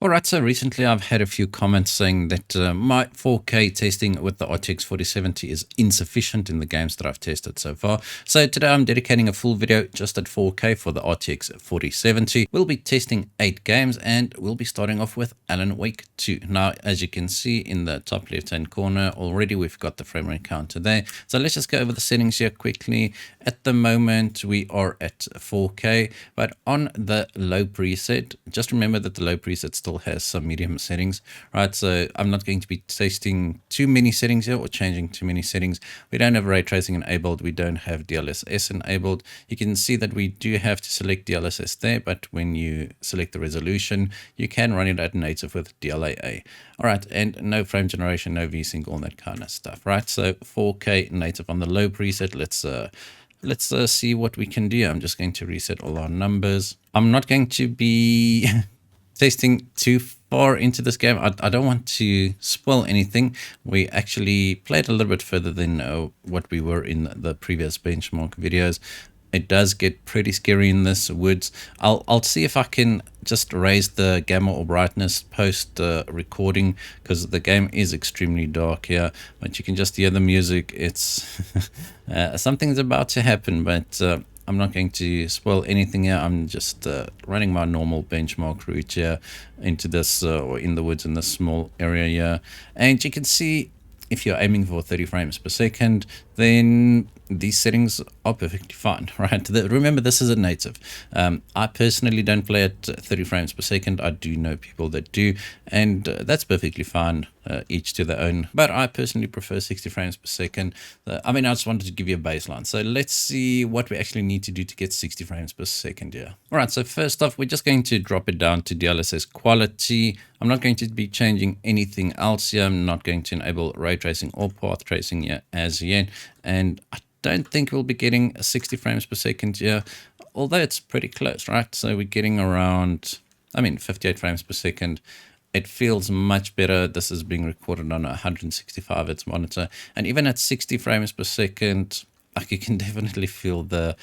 Alright, so recently I've had a few comments saying that my 4K testing with the RTX 4070 is insufficient in the games that I've tested so far. So today I'm dedicating a full video just at 4K for the RTX 4070. We'll be testing 8 games and we'll be starting off with Alan Wake 2. Now, as you can see in the top left hand corner, already we've got the frame rate counter there. So let's just go over the settings here quickly. At the moment we are at 4K, but on the low preset, just remember that the low preset still has some medium settings, right? So I'm not going to be testing too many settings here or changing too many settings. We don't have ray tracing enabled. We don't have DLSS enabled. You can see that we do have to select DLSS there, but when you select the resolution, you can run it at native with DLAA. All right, and no frame generation, no VSync, all that kind of stuff, right? So 4K native on the low preset. Let's see what we can do. I'm just going to reset all our numbers. I'm not going to be testing too far into this game. I don't want to spoil anything. We actually played a little bit further than what we were in the previous benchmark videos. It does get pretty scary in this woods. I'll see if I can just raise the gamma or brightness post recording, because the game is extremely dark here, but you can just hear the music. It's something's about to happen, but I'm not going to spoil anything here. I'm just running my normal benchmark route here into this or in the woods in this small area here, and you can see if you're aiming for 30 frames per second, then these settings are perfectly fine, right? Remember, this is a native. I personally don't play at 30 frames per second. I do know people that do, and that's perfectly fine, each to their own. But I personally prefer 60 frames per second. I mean, I just wanted to give you a baseline. So let's see what we actually need to do to get 60 frames per second here. All right, so first off, we're just going to drop it down to DLSS quality. I'm not going to be changing anything else here. I'm not going to enable ray tracing or path tracing here as yet. And I don't think we'll be getting 60 frames per second here, although it's pretty close, right? So we're getting around, 58 frames per second. It feels much better. This is being recorded on a 165 Hz monitor. And even at 60 frames per second, like, you can definitely feel the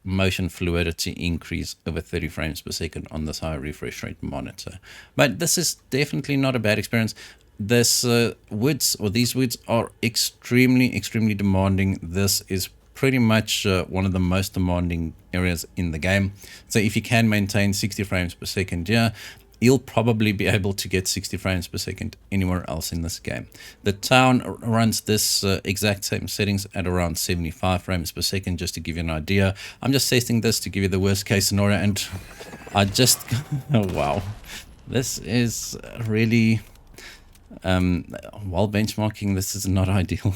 motion fluidity increase over 30 frames per second on this high refresh rate monitor. But this is definitely not a bad experience. These woods are extremely demanding. This is pretty much one of the most demanding areas in the game. So if you can maintain 60 frames per second here, you'll probably be able to get 60 frames per second anywhere else in this game. The town runs this exact same settings at around 75 frames per second, just to give you an idea. I'm just testing this to give you the worst case scenario, and I just, oh, wow. This is really, while benchmarking, this is not ideal.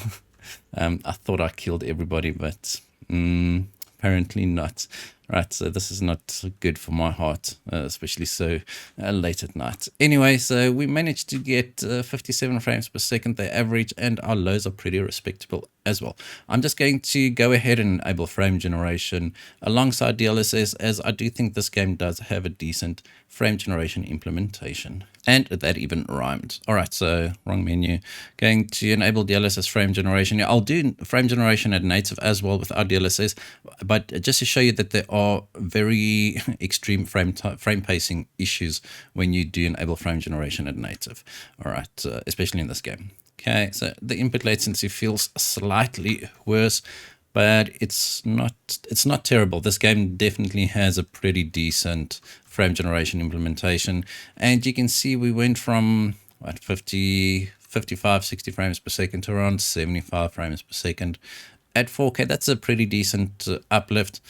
I thought I killed everybody, but apparently not. Right, so this is not good for my heart, especially so late at night. Anyway, so we managed to get 57 frames per second, the average, and our lows are pretty respectable as well. I'm just going to go ahead and enable frame generation alongside DLSS, as I do think this game does have a decent frame generation implementation. And that even rhymed. All right, so wrong menu. Going to enable DLSS frame generation. I'll do frame generation at native as well without DLSS, but just to show you that there are very extreme frame pacing issues when you do enable frame generation at native. All right, especially in this game. Okay, so the input latency feels slightly worse, but it's not terrible. This game definitely has a pretty decent frame generation implementation, and you can see we went from what, 55, 60 frames per second to around 75 frames per second at 4K. That's a pretty decent uplift.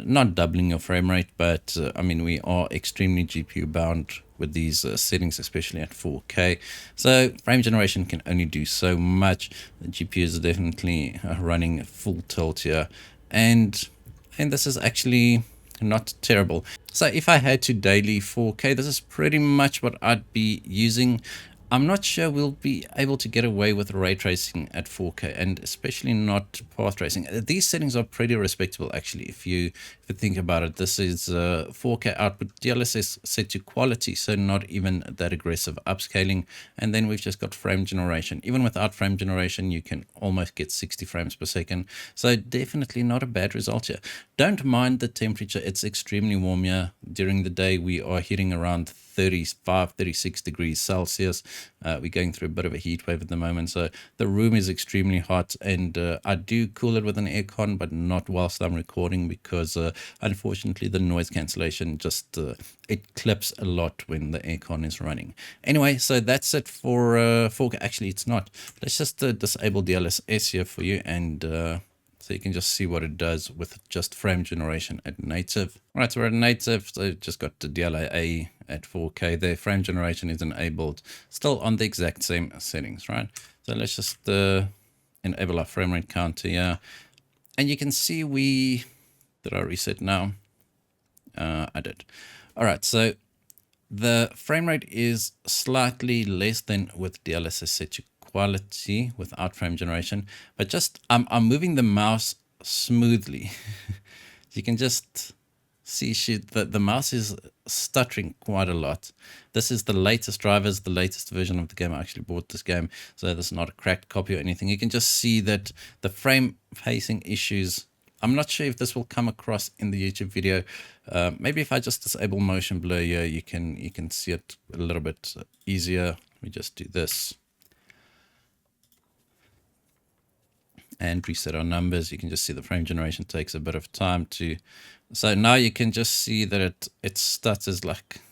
Not doubling your frame rate, but we are extremely GPU bound with these settings, especially at 4K. So frame generation can only do so much. The GPU is definitely running full tilt here, and this is actually not terrible. So if I had to daily 4K, this is pretty much what I'd be using. I'm not sure we'll be able to get away with ray tracing at 4K, and especially not path tracing. These settings are pretty respectable, actually. If you think about it, this is 4K output, DLSS set to quality, so not even that aggressive upscaling. And then we've just got frame generation. Even without frame generation, you can almost get 60 frames per second. So definitely not a bad result here. Don't mind the temperature. It's extremely warm here. During the day, we are hitting around 35, 36 degrees Celsius. We're going through a bit of a heat wave at the moment, so the room is extremely hot, and I do cool it with an aircon, but not whilst I'm recording, because unfortunately the noise cancellation just it clips a lot when the aircon is running. Anyway, so that's it for 4K. Actually, it's not. Let's just disable DLSS here for you, and so you can just see what it does with just frame generation at native. All right, so we're at native, so just got the DLAA at 4K there. Frame generation is enabled, still on the exact same settings, right? So let's just enable our frame rate counter here. And you can see did I reset now? I did. All right, so the frame rate is slightly less than with DLSS set to quality without frame generation, but just I'm moving the mouse smoothly. You can just see that the mouse is stuttering quite a lot. This is the latest drivers, the latest version of the game. I actually bought this game, so this is not a cracked copy or anything. You can just see that the frame pacing issues. I'm not sure if this will come across in the YouTube video. Maybe if I just disable motion blur here, you can see it a little bit easier. Let me just do this and reset our numbers. You can just see the frame generation takes a bit of time to. So now you can just see that it stutters, like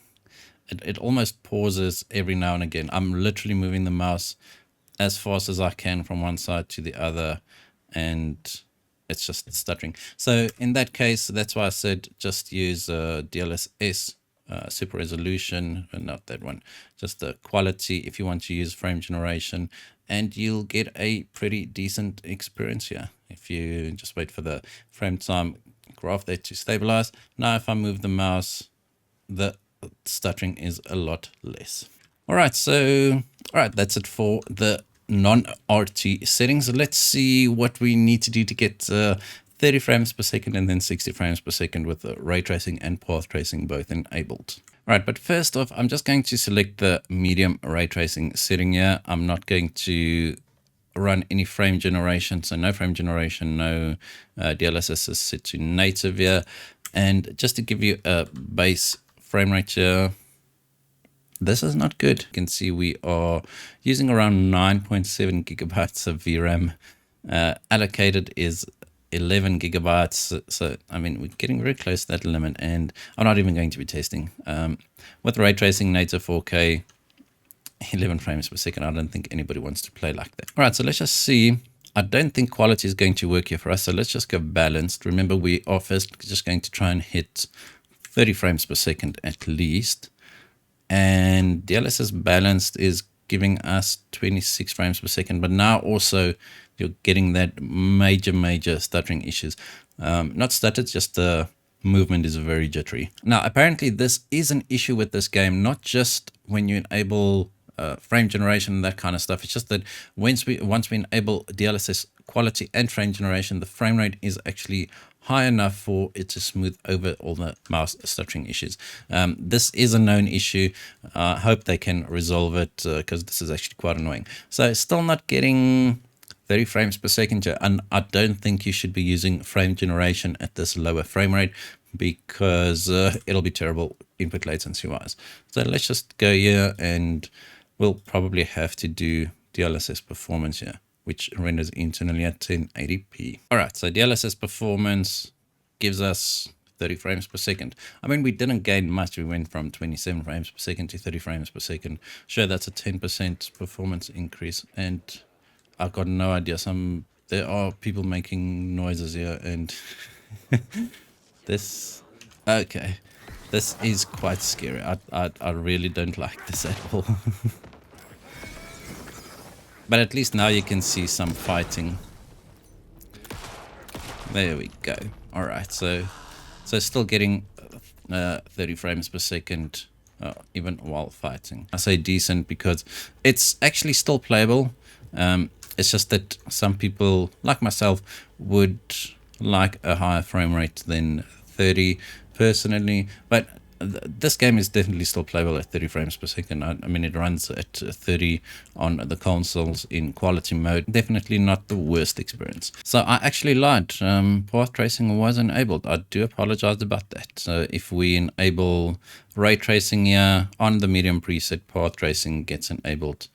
it almost pauses every now and again. I'm literally moving the mouse as fast as I can from one side to the other, and it's just stuttering. So in that case, that's why I said just use DLSS super resolution, not that one, just the quality if you want to use frame generation, and you'll get a pretty decent experience here. If you just wait for the frame time graph there to stabilize. Now if I move the mouse, the stuttering is a lot less. All right, that's it for the non-RT settings. Let's see what we need to do to get 30 frames per second and then 60 frames per second with ray tracing and path tracing both enabled. All right, but first off, I'm just going to select the medium ray tracing setting here. I'm not going to run any frame generation, so no frame generation, no DLSS is set to native here. And just to give you a base frame rate here, this is not good. You can see we are using around 9.7 gigabytes of VRAM. Allocated is 11 gigabytes. So, I mean, we're getting very close to that limit, and I'm not even going to be testing. With ray tracing native 4K, 11 frames per second, I don't think anybody wants to play like that. All right, so let's just see. I don't think quality is going to work here for us, so let's just go balanced. Remember, we are first just going to try and hit 30 frames per second at least. And DLSS balanced is giving us 26 frames per second, but now also you're getting that major stuttering issues. Not stuttered, just the movement is very jittery. Now, apparently this is an issue with this game, not just when you enable frame generation and that kind of stuff. It's just that once we enable DLSS quality and frame generation, the frame rate is actually high enough for it to smooth over all the mouse stuttering issues. This is a known issue. I hope they can resolve it, because this is actually quite annoying. So still not getting 30 frames per second, and I don't think you should be using frame generation at this lower frame rate, because it'll be terrible input latency wise. So let's just go here, and we'll probably have to do DLSS performance here, which renders internally at 1080p. All right, so DLSS performance gives us 30 frames per second. I mean, we didn't gain much. We went from 27 frames per second to 30 frames per second. Sure, that's a 10% performance increase, and I've got no idea. There are people making noises here, and this is quite scary. I really don't like this at all. But at least now you can see some fighting. There we go. All right, so still getting 30 frames per second even while fighting. I say decent because it's actually still playable. It's just that some people, like myself, would like a higher frame rate than 30 personally, but this game is definitely still playable at 30 frames per second. I mean, it runs at 30 on the consoles in quality mode. Definitely not the worst experience. So I actually lied. Path tracing was enabled. I do apologize about that. So if we enable ray tracing here on the medium preset, path tracing gets enabled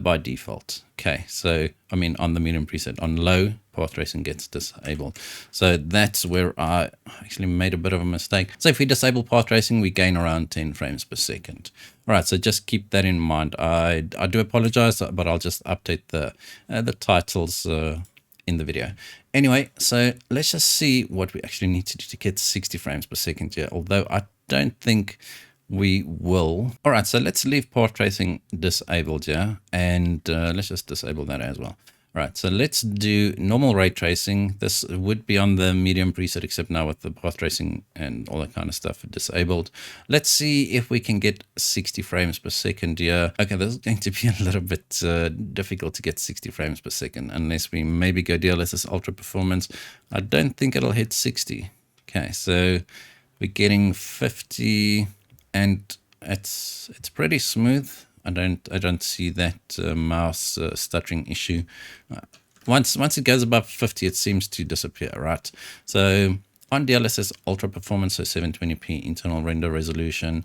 by default. Okay, so I mean on the medium preset, on low, path tracing gets disabled. So that's where I actually made a bit of a mistake. So if we disable path tracing, we gain around 10 frames per second. All right, so just keep that in mind. I do apologize, but I'll just update the titles in the video. Anyway, so let's just see what we actually need to do to get 60 frames per second here, although I don't think we will. All right, so let's leave path tracing disabled here, and let's just disable that as well. All right, so let's do normal ray tracing. This would be on the medium preset, except now with the path tracing and all that kind of stuff disabled. Let's see if we can get 60 frames per second here. Okay, this is going to be a little bit difficult to get 60 frames per second unless we maybe go DLSS Ultra Performance. I don't think it'll hit 60. Okay, so we're getting 50, and it's pretty smooth. I don't see that mouse stuttering issue. Once it goes above 50, it seems to disappear, right? So on DLSS Ultra Performance, so 720p internal render resolution,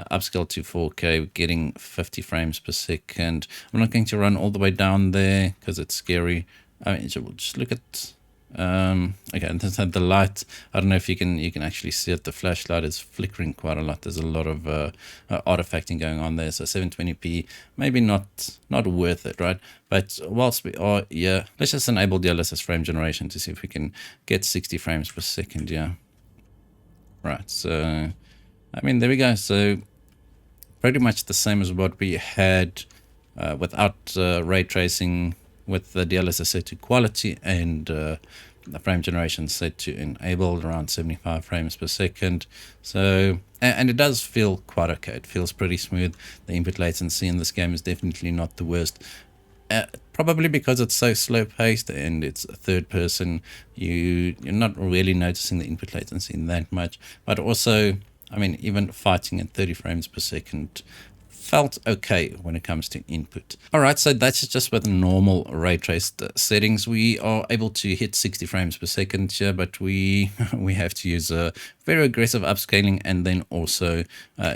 upscale to 4K, we're getting 50 frames per second. I'm not going to run all the way down there because it's scary. I mean, just look at okay, and then the light, I don't know if you can actually see it. The flashlight is flickering quite a lot. There's a lot of artifacting going on there. So 720p, maybe not worth it, right? But whilst we are here, let's just enable DLSS frame generation to see if we can get 60 frames per second. Yeah, right. So I mean, there we go. So pretty much the same as what we had without ray tracing, with the DLSS set to quality and the frame generation set to enabled, around 75 frames per second. So, and it does feel quite okay. It feels pretty smooth. The input latency in this game is definitely not the worst. Probably because it's so slow paced and it's third person, you're not really noticing the input latency that much. But also, I mean, even fighting at 30 frames per second felt okay when it comes to input. All right, so that's just with normal ray traced settings. We are able to hit 60 frames per second here, but we have to use a very aggressive upscaling and then also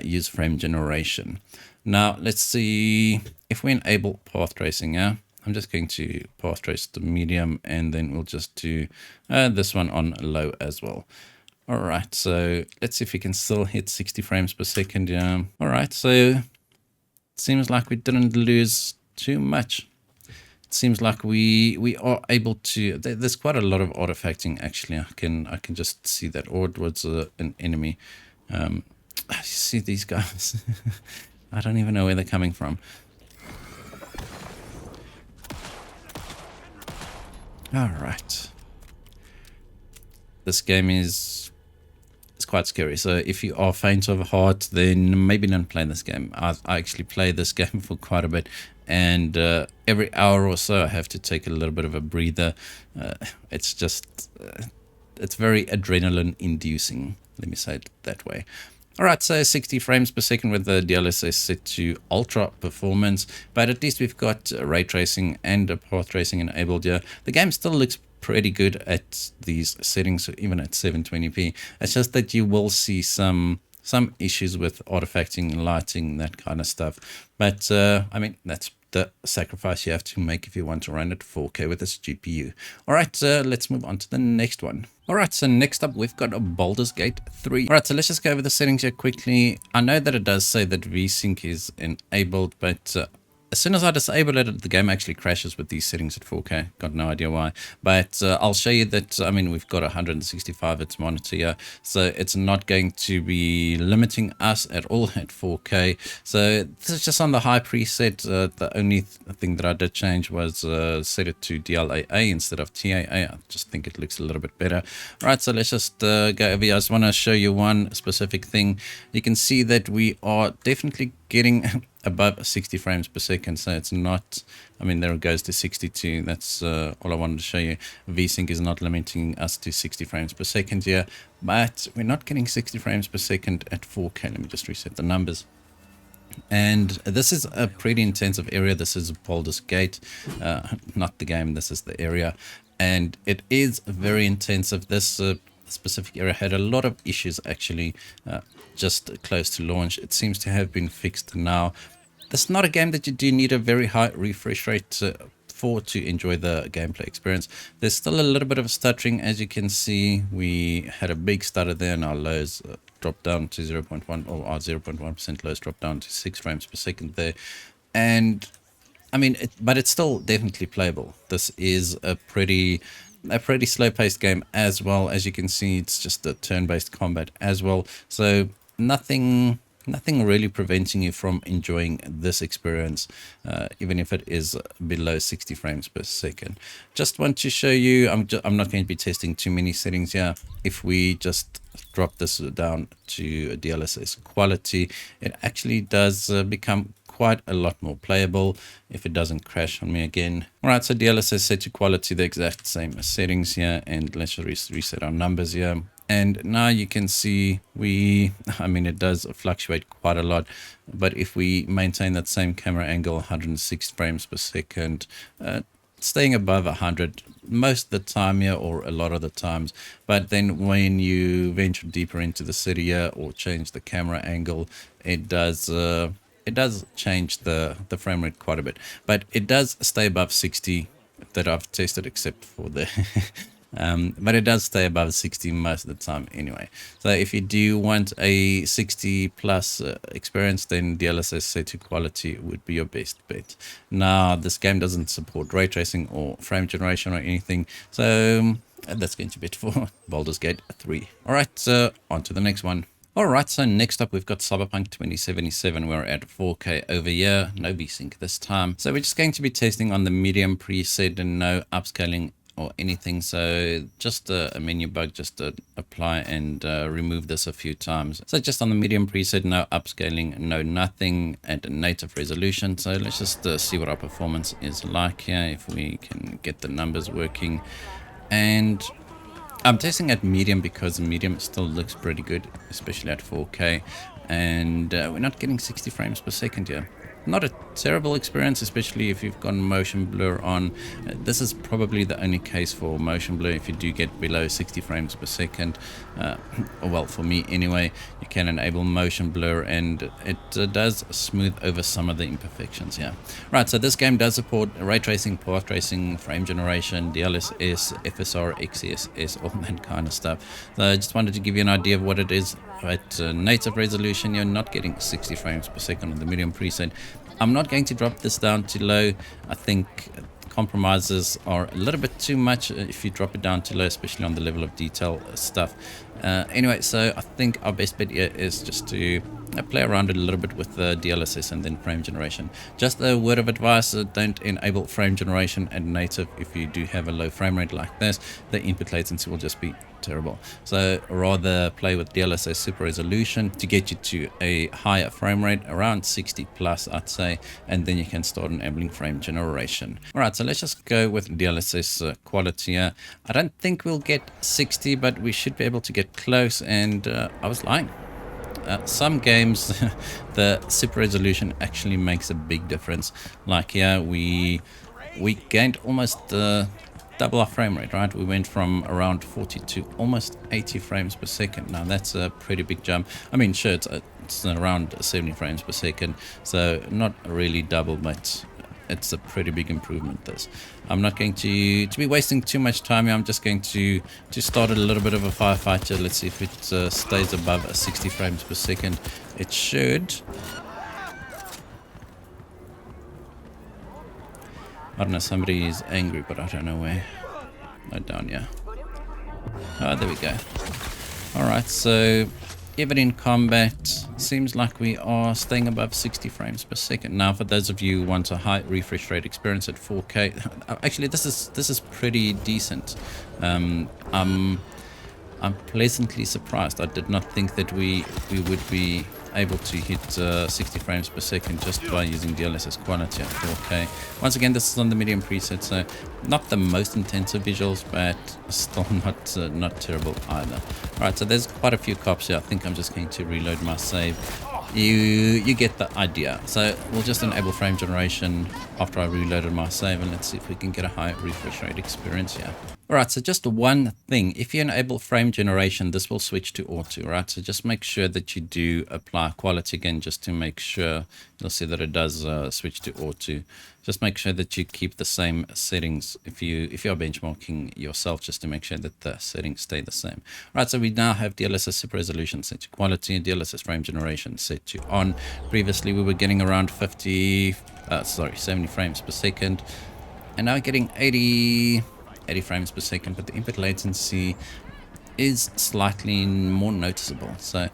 use frame generation. Now let's see if we enable path tracing. Yeah, I'm just going to path trace the medium, and then we'll just do this one on low as well. All right, so let's see if we can still hit 60 frames per second. Yeah. All right, so seems like we didn't lose too much. It seems like we are able to. There's quite a lot of artifacting actually. I can just see that. Or it was an enemy. You see these guys? I don't even know where they're coming from. All right. This game is. It's quite scary. So if you are faint of heart, then maybe don't play this game. I actually play this game for quite a bit, and every hour or so I have to take a little bit of a breather. It's just it's very adrenaline inducing, let me say it that way. All right, so 60 frames per second with the DLSS set to ultra performance, but at least we've got ray tracing and path tracing enabled here. The game still looks pretty good at these settings, even at 720p. It's just that you will see some issues with artifacting, lighting, that kind of stuff. But I mean, that's the sacrifice you have to make if you want to run at 4K with this GPU. All right, let's move on to the next one. All right, so next up we've got a Baldur's Gate 3. All right, so let's just go over the settings here quickly. I know that it does say that VSync is enabled, but as soon as I disable it, the game actually crashes with these settings at 4K. Got no idea why. But I'll show you that, I mean, we've got a 165 Hz monitor here, so it's not going to be limiting us at all at 4K. So this is just on the high preset. The only thing that I did change was set it to DLAA instead of TAA. I just think it looks a little bit better. All right, so let's just go over here. I just want to show you one specific thing. You can see that we are definitely getting above 60 frames per second, so it's not, I mean, there it goes to 62. That's all I wanted to show you. VSync is not limiting us to 60 frames per second here, but we're not getting 60 frames per second at 4K. Let me just reset the numbers. And this is a pretty intensive area. This is Baldur's Gate, not the game, this is the area, and it is very intensive. This specific area had a lot of issues actually just close to launch. It seems to have been fixed now. This is not a game that you do need a very high refresh rate for to enjoy the gameplay experience. There's still a little bit of stuttering. As you can see, we had a big stutter there and our lows dropped down to 0.1, or our 0.1% lows dropped down to 6 frames per second there. And I mean, but it's still definitely playable. This is a pretty slow-paced game as well. As you can see, it's just a turn-based combat as well. So nothing really preventing you from enjoying this experience, even if it is below 60 frames per second. Just want to show you, I'm not going to be testing too many settings here. If we just drop this down to DLSS quality, it actually does become quite a lot more playable if it doesn't crash on me again. All right, so DLSS set to quality, the exact same settings here, and let's just reset our numbers here. And now you can see it does fluctuate quite a lot, but if we maintain that same camera angle, 106 frames per second, staying above 100 most of the time here, or a lot of the times. But then when you venture deeper into the city here or change the camera angle, it does change the frame rate quite a bit, but it does stay above 60 that I've tested, except for the but it does stay above 60 most of the time anyway. So if you do want a 60 plus experience, then DLSS set to quality would be your best bet. Now, this game doesn't support ray tracing or frame generation or anything, so that's going to be it for Baldur's Gate 3. All right, on to the next one. Alright, so next up we've got Cyberpunk 2077. We're at 4K over here, no VSync this time. So we're just going to be testing on the medium preset and no upscaling or anything. So just a menu bug, just to apply and remove this a few times. So just on the medium preset, no upscaling, no nothing, and native resolution. So let's just see what our performance is like here, if we can get the numbers working. And I'm testing at medium because medium still looks pretty good, especially at 4K, and we're not getting 60 frames per second here. Not a terrible experience, especially if you've got motion blur on. This is probably the only case for motion blur. If you do get below 60 frames per second, well, for me anyway, you can enable motion blur, and it does smooth over some of the imperfections here. Right, so this game does support ray tracing, path tracing, frame generation, DLSS, FSR, XeSS, all that kind of stuff. So I just wanted to give you an idea of what it is. At native resolution, you're not getting 60 frames per second on the medium preset. I'm not going to drop this down to low. I think compromises are a little bit too much if you drop it down to low, especially on the level of detail stuff. Anyway, so I think our best bet here is just to play around a little bit with the DLSS and then frame generation. Just a word of advice, don't enable frame generation at native if you do have a low frame rate like this. The input latency will just be terrible. So rather play with DLSS super resolution to get you to a higher frame rate, around 60 plus I'd say, and then you can start enabling frame generation. Alright, so let's just go with DLSS quality here. I don't think we'll get 60, but we should be able to get close, and I was lying. Some games the super resolution actually makes a big difference. Like here we gained almost double our frame rate, right? We went from around 40 to almost 80 frames per second. Now that's a pretty big jump. I mean, sure, it's around 70 frames per second, so not really double, but it's a pretty big improvement. This, I'm not going to be wasting too much time here. I'm just going to start a little bit of a firefight here. Let's see if it stays above 60 frames per second. It should. I don't know, somebody is angry, but I don't know where. Oh, down here. Oh, there we go. Alright, so even in combat, seems like we are staying above 60 frames per second. Now, for those of you who want a high refresh rate experience at 4K, actually this is pretty decent. I'm pleasantly surprised. I did not think that we would be able to hit 60 frames per second just by using DLSS quality at 4K. Once again, this is on the medium preset, so not the most intensive visuals, but still not terrible either. Alright, so there's quite a few cops here. I think I'm just going to reload my save. You get the idea. So we'll just enable frame generation after I reloaded my save, and let's see if we can get a high refresh rate experience here. Alright, so just one thing. If you enable frame generation, this will switch to auto, right? So just make sure that you do apply quality again, just to make sure. You'll see that it does switch to auto. Just make sure that you keep the same settings if you are benchmarking yourself, just to make sure that the settings stay the same. Right, so we now have DLSS super resolution set to quality and DLSS frame generation set to on. Previously we were getting around 70 frames per second, and now getting 80 frames per second, but the input latency is slightly more noticeable. So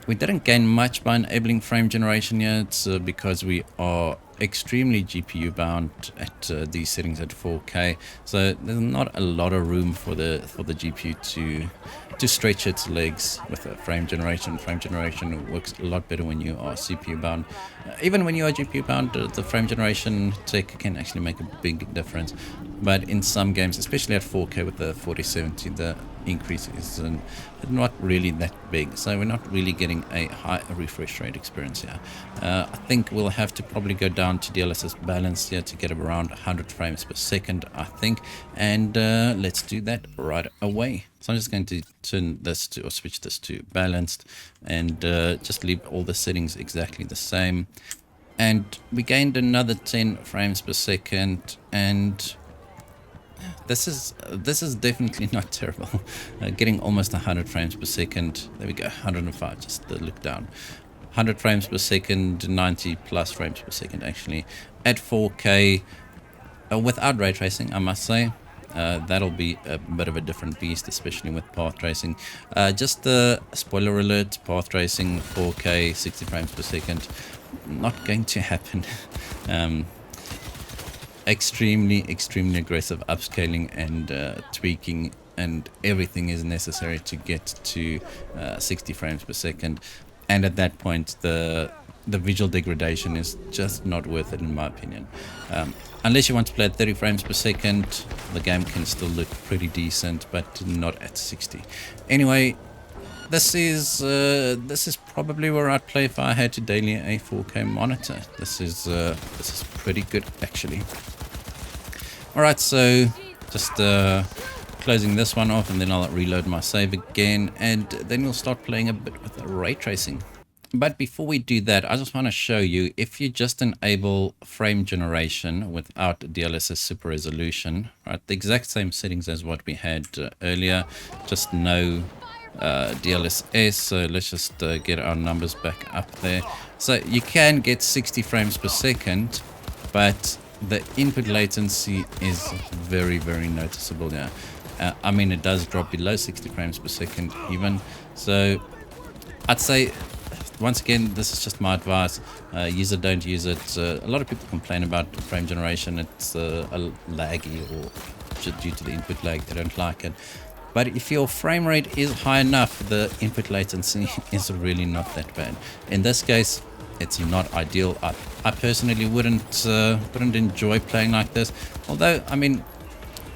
we didn't gain much by enabling frame generation yet, because we are extremely GPU bound at these settings at 4K. So there's not a lot of room for the GPU to stretch its legs with a frame generation. Frame generation works a lot better when you are CPU bound. Even when you are GPU bound, the frame generation tech can actually make a big difference. But in some games, especially at 4K with the 4070, the increase is not really that big. So we're not really getting a high refresh rate experience here. I think we'll have to probably go down to DLSS balance here to get around 100 frames per second, I think. And let's do that right away. So I'm just going to turn this to, or switch this to balanced, and just leave all the settings exactly the same. And we gained another 10 frames per second, and this is definitely not terrible. Getting almost 100 frames per second. There we go, 105, just look down. 100 frames per second, 90 plus frames per second actually at 4K without ray tracing, I must say. That'll be a bit of a different beast, especially with path tracing. Just a spoiler alert, path tracing 4K 60 frames per second, not going to happen. Extremely aggressive upscaling and tweaking and everything is necessary to get to 60 frames per second, and at that point the visual degradation is just not worth it in my opinion. Unless you want to play at 30 frames per second, the game can still look pretty decent, but not at 60. Anyway, this is probably where I'd play if I had to daily a 4K monitor. This is pretty good actually. Alright, so just closing this one off, and then I'll reload my save again, and then we'll start playing a bit with ray tracing. But before we do that, I just want to show you, if you just enable frame generation without DLSS super resolution, right, the exact same settings as what we had earlier, just no DLSS. So let's just get our numbers back up there. So you can get 60 frames per second, but the input latency is very noticeable now. I mean, it does drop below 60 frames per second even. So I'd say, once again, this is just my advice. Use it, don't use it. A lot of people complain about frame generation. It's laggy, or due to the input lag, they don't like it. But if your frame rate is high enough, the input latency is really not that bad. In this case, it's not ideal. I personally wouldn't enjoy playing like this. Although, I mean,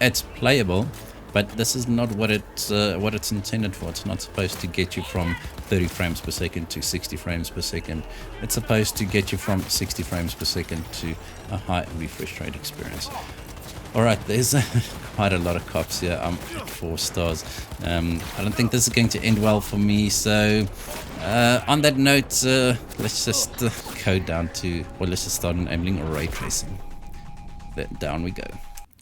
it's playable, but this is not what it's intended for. It's not supposed to get you from 30 frames per second to 60 frames per second. It's supposed to get you from 60 frames per second to a high refresh rate experience. Alright, there's quite a lot of cops here. I'm at 4 stars. I don't think this is going to end well for me. So on that note, let's just code down to, well, let's just start enabling ray tracing. Down we go.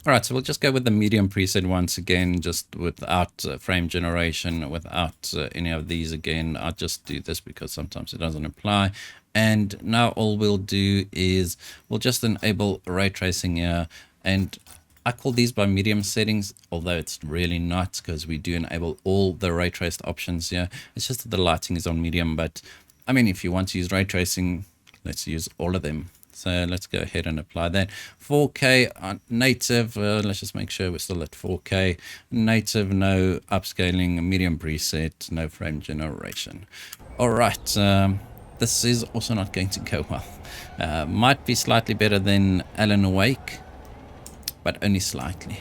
Alright, so we'll just go with the medium preset once again, just without frame generation, without any of these again. I'll just do this because sometimes it doesn't apply. And now all we'll do is we'll just enable ray tracing here, and I call these by medium settings, although it's really not, because we do enable all the ray traced options here. It's just that the lighting is on medium, but I mean, if you want to use ray tracing, let's use all of them. So let's go ahead and apply that. 4K on native, let's just make sure we're still at 4K. Native, no upscaling, medium preset, no frame generation. All right, this is also not going to go well. Might be slightly better than Alan Wake, but only slightly.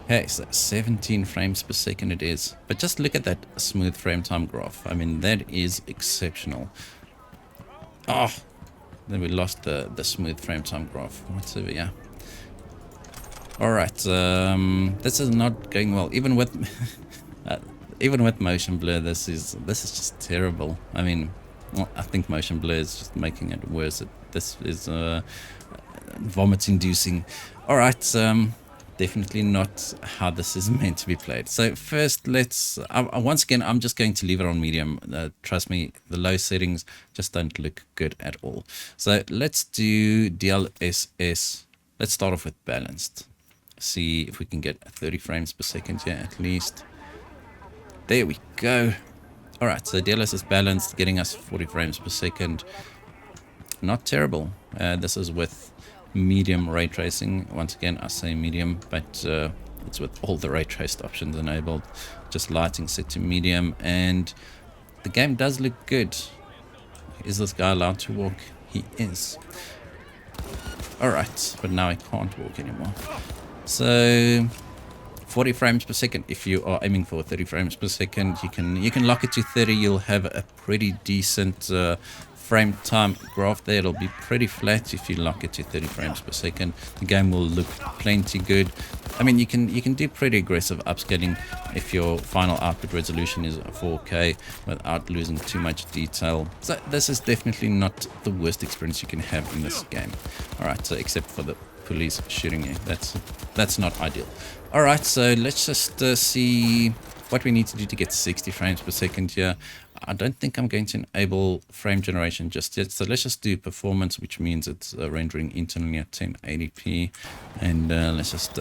Okay, so 17 frames per second it is. But just look at that smooth frame time graph. I mean, that is exceptional. Oh, then we lost the smooth frame time graph. What's over here? All right, this is not going well. Even with even with motion blur, this is just terrible. I mean, well, I think motion blur is just making it worse. This is vomit-inducing. All right, definitely not how this is meant to be played. So first, let's once again, I'm just going to leave it on medium. Trust me, the low settings just don't look good at all. So let's do DLSS. Let's start off with balanced. See if we can get 30 frames per second here at least. There we go. All right, so DLSS balanced, getting us 40 frames per second. Not terrible. This is with medium ray tracing. Once again, I say medium, but it's with all the ray traced options enabled. Just lighting set to medium, and the game does look good. Is this guy allowed to walk? He is. All right, but now I can't walk anymore. So 40 frames per second. If you are aiming for 30 frames per second, you can lock it to 30. You'll have a pretty decent frame time graph there. It'll be pretty flat if you lock it to 30 frames per second. The game will look plenty good. I mean, you can do pretty aggressive upscaling if your final output resolution is 4K without losing too much detail. So this is definitely not the worst experience you can have in this game. All right, so except for the police shooting you, that's not ideal. All right, so let's just see what we need to do to get 60 frames per second here. I don't think I'm going to enable frame generation just yet, so let's just do performance, which means it's rendering internally at 1080p, and let's just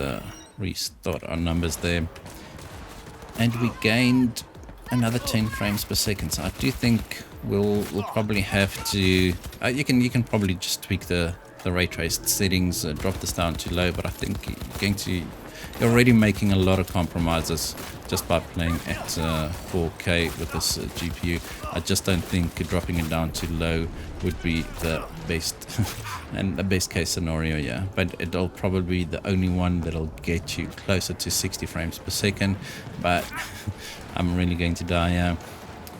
restart our numbers there, and we gained another 10 frames per second. So I do think we'll probably have to you can probably just tweak the ray traced settings, drop this down to low, but I think you're already making a lot of compromises just by playing at 4K with this GPU. I just don't think dropping it down to low would be the best and the best case scenario, yeah. But it'll probably be the only one that'll get you closer to 60 frames per second. But I'm really going to die, yeah.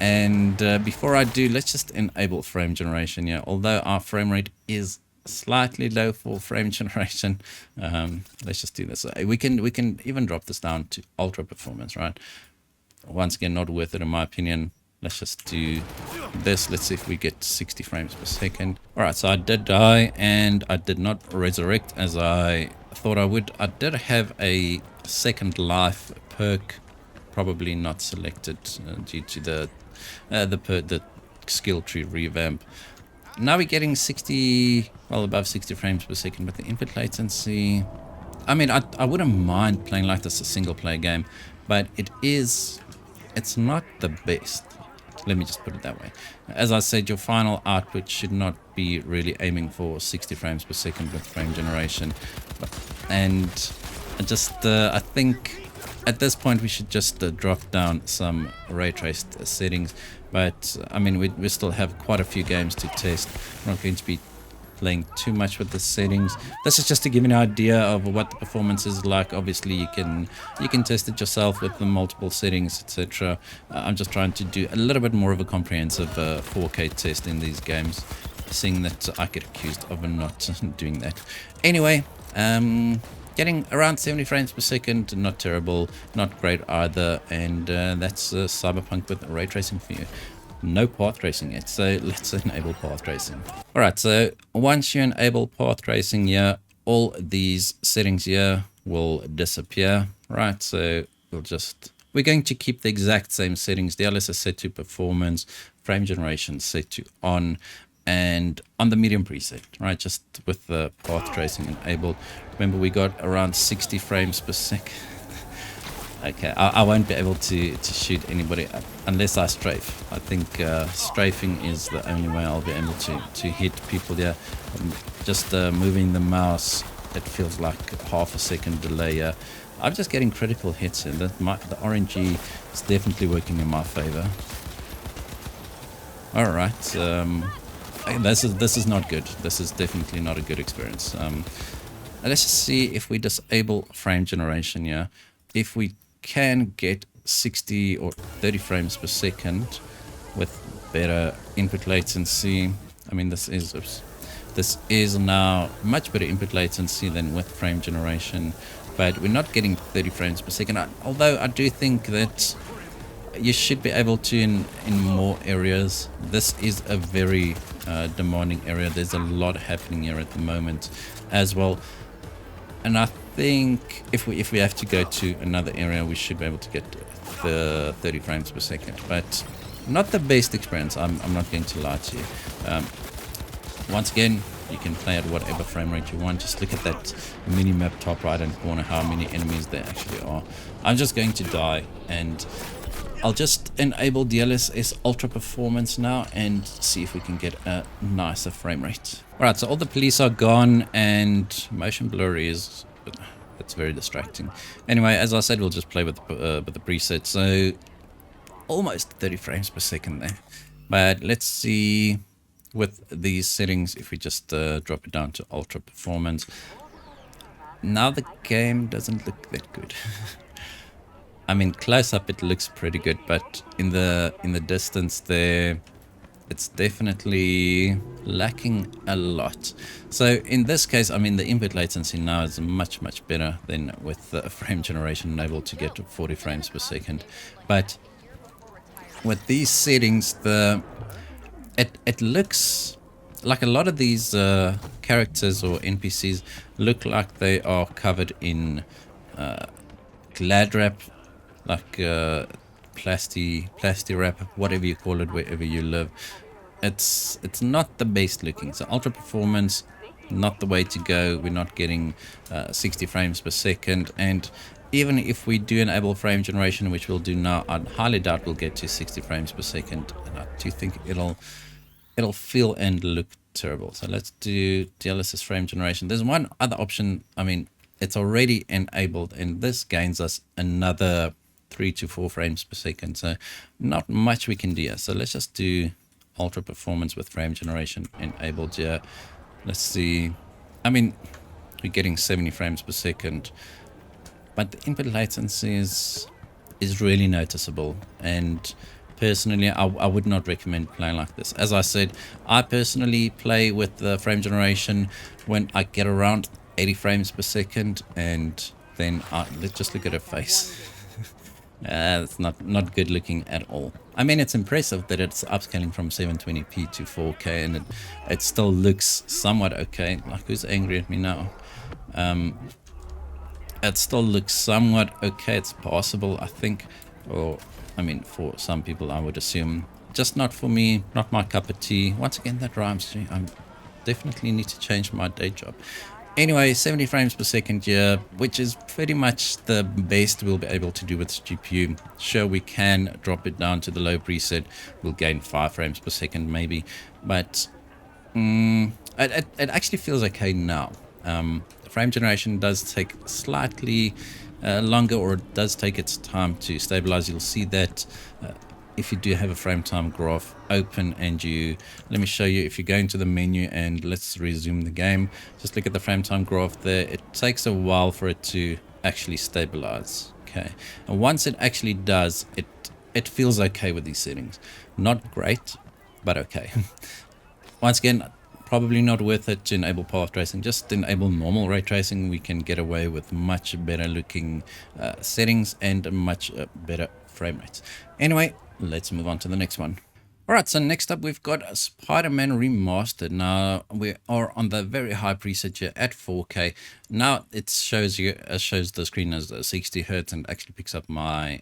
And before I do, let's just enable frame generation, yeah. Although our frame rate is slightly low for frame generation, let's just do this. We can even drop this down to ultra performance, right? Once again, not worth it in my opinion. Let's just do this. Let's see if we get 60 frames per second. All right, so I did die and I did not resurrect as I thought I would. I did have a second life perk, probably not selected due to the skill tree revamp. Now we're getting 60, well, above 60 frames per second, but the input latency, I mean, I wouldn't mind playing like this a single player game, but it's not the best. Let me just put it that way. As I said, your final output should not be really aiming for 60 frames per second with frame generation. And I think at this point we should just drop down some ray traced settings. But I mean, we still have quite a few games to test. We're not going to be playing too much with the settings. This is just to give you an idea of what the performance is like. Obviously you can test it yourself with the multiple settings, etc. I'm just trying to do a little bit more of a comprehensive 4K test in these games, seeing that I get accused of not doing that. Anyway, getting around 70 frames per second, not terrible, not great either, and that's Cyberpunk with ray tracing for you. No path tracing yet, so let's enable path tracing. Alright, so once you enable path tracing here, all these settings here will disappear. Right, so we're going to keep the exact same settings. DLSS set to performance, frame generation set to on, and on the medium preset, right, just with the path tracing enabled. Remember, we got around 60 frames per second. Okay, I won't be able to shoot anybody unless I strafe. I think strafing is the only way I'll be able to hit people there. Just moving the mouse, it feels like half a second delay. I'm just getting critical hits here. The RNG is definitely working in my favor. All right, this is not good. This is definitely not a good experience. Let's just see if we disable frame generation here. If we can get 60 or 30 frames per second with better input latency. I mean, this is now much better input latency than with frame generation. but we're not getting 30 frames per second. Although I do think that you should be able to in more areas. This is a very demanding area. There's a lot happening here at the moment as well, and I think if we have to go to another area, we should be able to get the 30 frames per second, but not the best experience. I'm not going to lie to you. Once again, you can play at whatever frame rate you want. Just look at that mini map top right hand corner, how many enemies there actually are. I'm just going to die, and I'll just enable DLSS Ultra Performance now and see if we can get a nicer frame rate. Alright, so all the police are gone and motion blur is... it's very distracting. Anyway, as I said, we'll just play with the preset. So almost 30 frames per second there. But let's see with these settings if we just drop it down to Ultra Performance. Now the game doesn't look that good. I mean, close up it looks pretty good, but in the distance there, it's definitely lacking a lot. So in this case, I mean, the input latency now is much better than with the frame generation enabled to get to 40 frames per second. But with these settings, it looks like a lot of these characters or NPCs look like they are covered in glad wrap, like plasti wrap, whatever you call it, wherever you live. It's not the best looking. So Ultra Performance, not the way to go. We're not getting 60 frames per second, and even if we do enable frame generation, which we'll do now, I highly doubt we'll get to 60 frames per second, and I do think it'll feel and look terrible. So let's do DLSS frame generation. There's one other option. I mean, it's already enabled, and this gains us another 3 to 4 frames per second. So not much we can do here. So let's just do Ultra Performance with frame generation enabled here. Let's see. I mean, we're getting 70 frames per second, but the input latency is really noticeable, and personally I would not recommend playing like this. As I said, I personally play with the frame generation when I get around 80 frames per second, and then let's just look at her face. It's not good looking at all. I mean, it's impressive that it's upscaling from 720p to 4K, and it still looks somewhat okay. Like, who's angry at me now? It still looks somewhat okay. It's possible, I think, or I mean, for some people, I would assume. Just not for me, not my cup of tea. Once again, that rhymes. I definitely need to change my day job. Anyway, 70 frames per second here, which is pretty much the best we'll be able to do with GPU. Sure, we can drop it down to the low preset. We'll gain 5 frames per second maybe, but it actually feels okay now. Frame generation does take slightly longer, or it does take its time to stabilize. You'll see that if you do have a frame time graph open, and let me show you, if you go into the menu and let's resume the game, just look at the frame time graph there. It takes a while for it to actually stabilize. Okay, and once it actually does, it feels okay with these settings. Not great, but okay. Once again, probably not worth it to enable path tracing. Just enable normal ray tracing. We can get away with much better looking settings and much better frame rates. Anyway, let's move on to the next one. Alright, so next up we've got Spider-Man Remastered. Now we are on the very high preset here at 4K. Now it shows the screen as 60 Hz and actually picks up my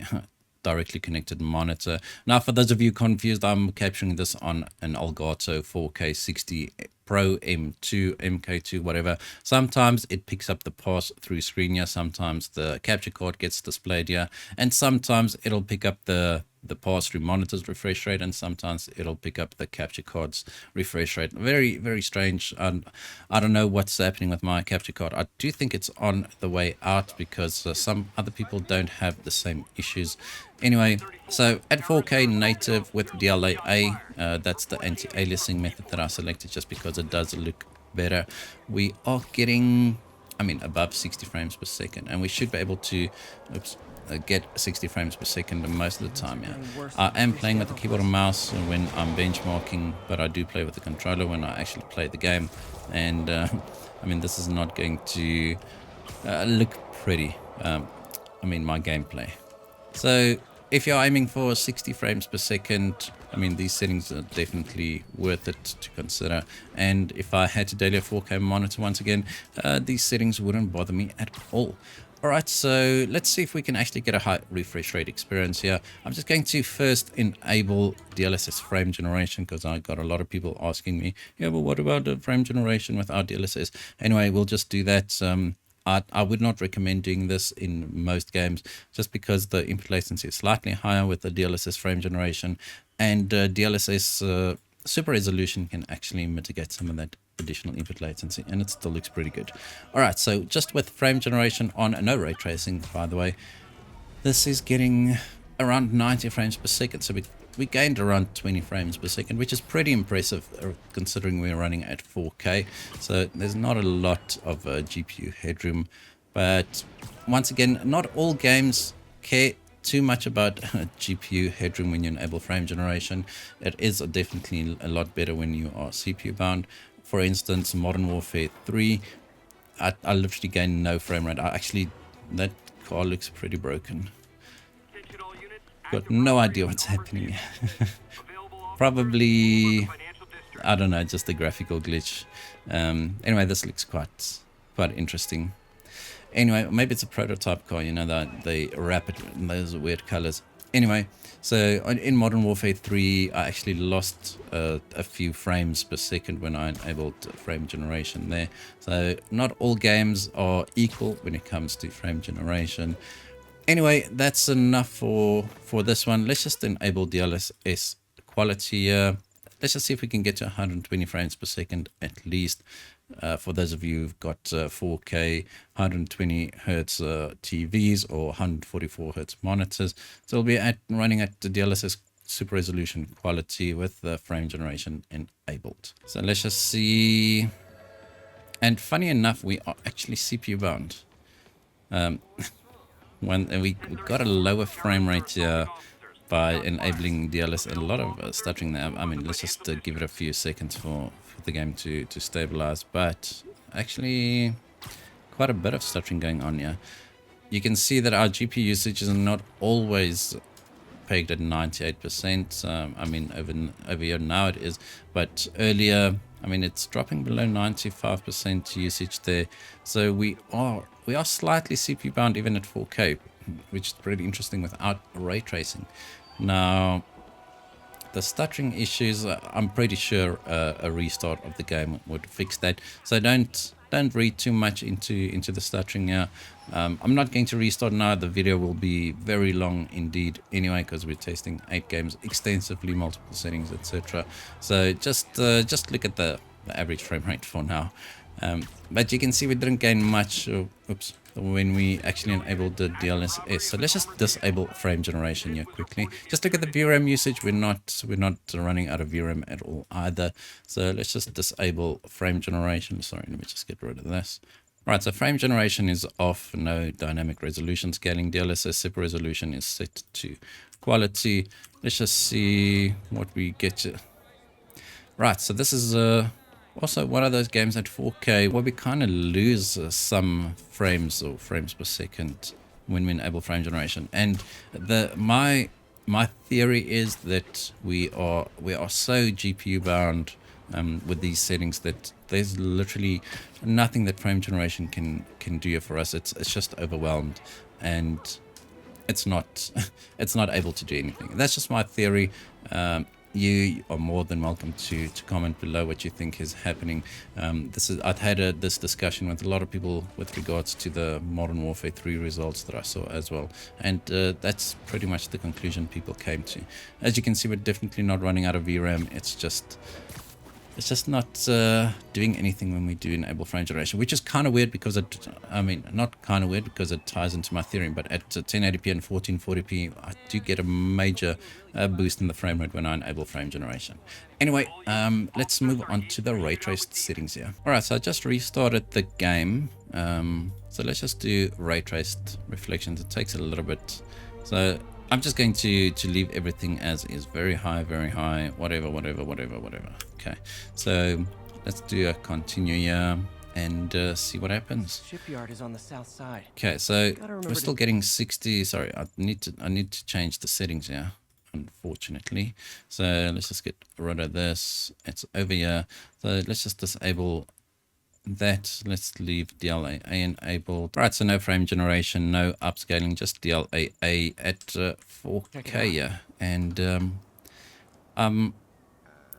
directly connected monitor. Now, for those of you confused, I'm capturing this on an Elgato 4K 60 Pro M2, MK2, whatever. Sometimes it picks up the pass-through screen here, sometimes the capture card gets displayed here, and sometimes it'll pick up the pass-through monitor's refresh rate, and sometimes it'll pick up the capture card's refresh rate. Very, very strange. I don't know what's happening with my capture card. I do think it's on the way out because some other people don't have the same issues. Anyway, so at 4K native with DLAA, that's the anti-aliasing method that I selected just because it does look better. We are getting, I mean, above 60 frames per second, and we should be able to get 60 frames per second most of the time. Yeah, I am playing with the keyboard and mouse when I'm benchmarking, but I do play with the controller when I actually play the game. And I mean, this is not going to look pretty. I mean, my gameplay. So if you're aiming for 60 frames per second, I mean, these settings are definitely worth it to consider. And if I had to daily a 4K monitor once again, these settings wouldn't bother me at all. Alright, so let's see if we can actually get a high refresh rate experience here. I'm just going to first enable DLSS frame generation because I got a lot of people asking me, yeah, but what about the frame generation without DLSS? Anyway, we'll just do that. I would not recommend doing this in most games just because the input latency is slightly higher with the DLSS frame generation, and DLSS super resolution can actually mitigate some of that additional input latency, and it still looks pretty good. Alright, so just with frame generation on, no ray tracing by the way, this is getting around 90 frames per second, so we gained around 20 frames per second, which is pretty impressive considering we're running at 4K. So there's not a lot of GPU headroom, but once again, not all games care too much about GPU headroom when you enable frame generation. It is definitely a lot better when you are CPU bound. For instance, Modern Warfare 3, I literally gained no frame rate. That car looks pretty broken. Got no idea what's happening. Probably, I don't know, just a graphical glitch. Anyway, this looks quite interesting. Anyway, maybe it's a prototype car, you know, that they wrap it in those weird colors. Anyway, so in Modern Warfare 3, I actually lost a few frames per second when I enabled frame generation there. So not all games are equal when it comes to frame generation. Anyway, that's enough for this one. Let's just enable DLSS quality. Let's just see if we can get to 120 frames per second at least. For those of you who've got 4K 120 hertz TVs or 144 hertz monitors, so we'll be running at the DLSS super resolution quality with the frame generation enabled. So let's just see. And funny enough, we are actually CPU bound. When we got a lower frame rate here by enabling DLSS, a lot of stuttering there. I mean, let's just give it a few seconds for the game to stabilize, but actually quite a bit of stuttering going on here. You can see that our GPU usage is not always pegged at 98%. I mean, over here now it is, but earlier, I mean, it's dropping below 95% usage there. So we are slightly CPU bound even at 4K, which is pretty interesting without ray tracing. Now, the stuttering issues, I'm pretty sure a restart of the game would fix that. So don't read too much into the stuttering here. I'm not going to restart now. The video will be very long indeed anyway, because we're testing 8 games extensively, multiple settings, etc. So just look at the average frame rate for now. But you can see we didn't gain much when we actually enabled the DLSS. So let's just disable frame generation here quickly. Just look at the VRAM usage. We're not running out of VRAM at all either. So let's just disable frame generation. Sorry, let me just get rid of this. Right, so frame generation is off, no dynamic resolution scaling. DLSS super resolution is set to quality. Let's just see what we get to. Right, so this is also one of those games at 4K where we kind of lose some frames or frames per second when we enable frame generation. And my theory is that we are so GPU bound with these settings that there's literally nothing that frame generation can do for us. It's just overwhelmed, and it's not able to do anything. That's just my theory. You are more than welcome to comment below what you think is happening. I've had this discussion with a lot of people with regards to the Modern Warfare 3 results that I saw as well, and that's pretty much the conclusion people came to. As you can see, we're definitely not running out of VRAM. It's just not doing anything when we do enable frame generation, which is kind of weird because not kind of weird because it ties into my theory, but at 1080p and 1440p, I do get a major boost in the frame rate when I enable frame generation. Anyway, let's move on to the ray traced settings here. All right, so I just restarted the game. So let's just do ray traced reflections. It takes a little bit. So I'm just going to leave everything as is, very high, whatever. Okay, so let's do a continue here, and see what happens. Shipyard is on the south side. Okay, so Gotta we're still getting 60. Sorry, I need to change the settings here, unfortunately. So let's just get rid of this. It's over here. So let's just disable that. Let's leave DLAA enabled. Right, so no frame generation, no upscaling, just DLAA at 4K. Yeah, and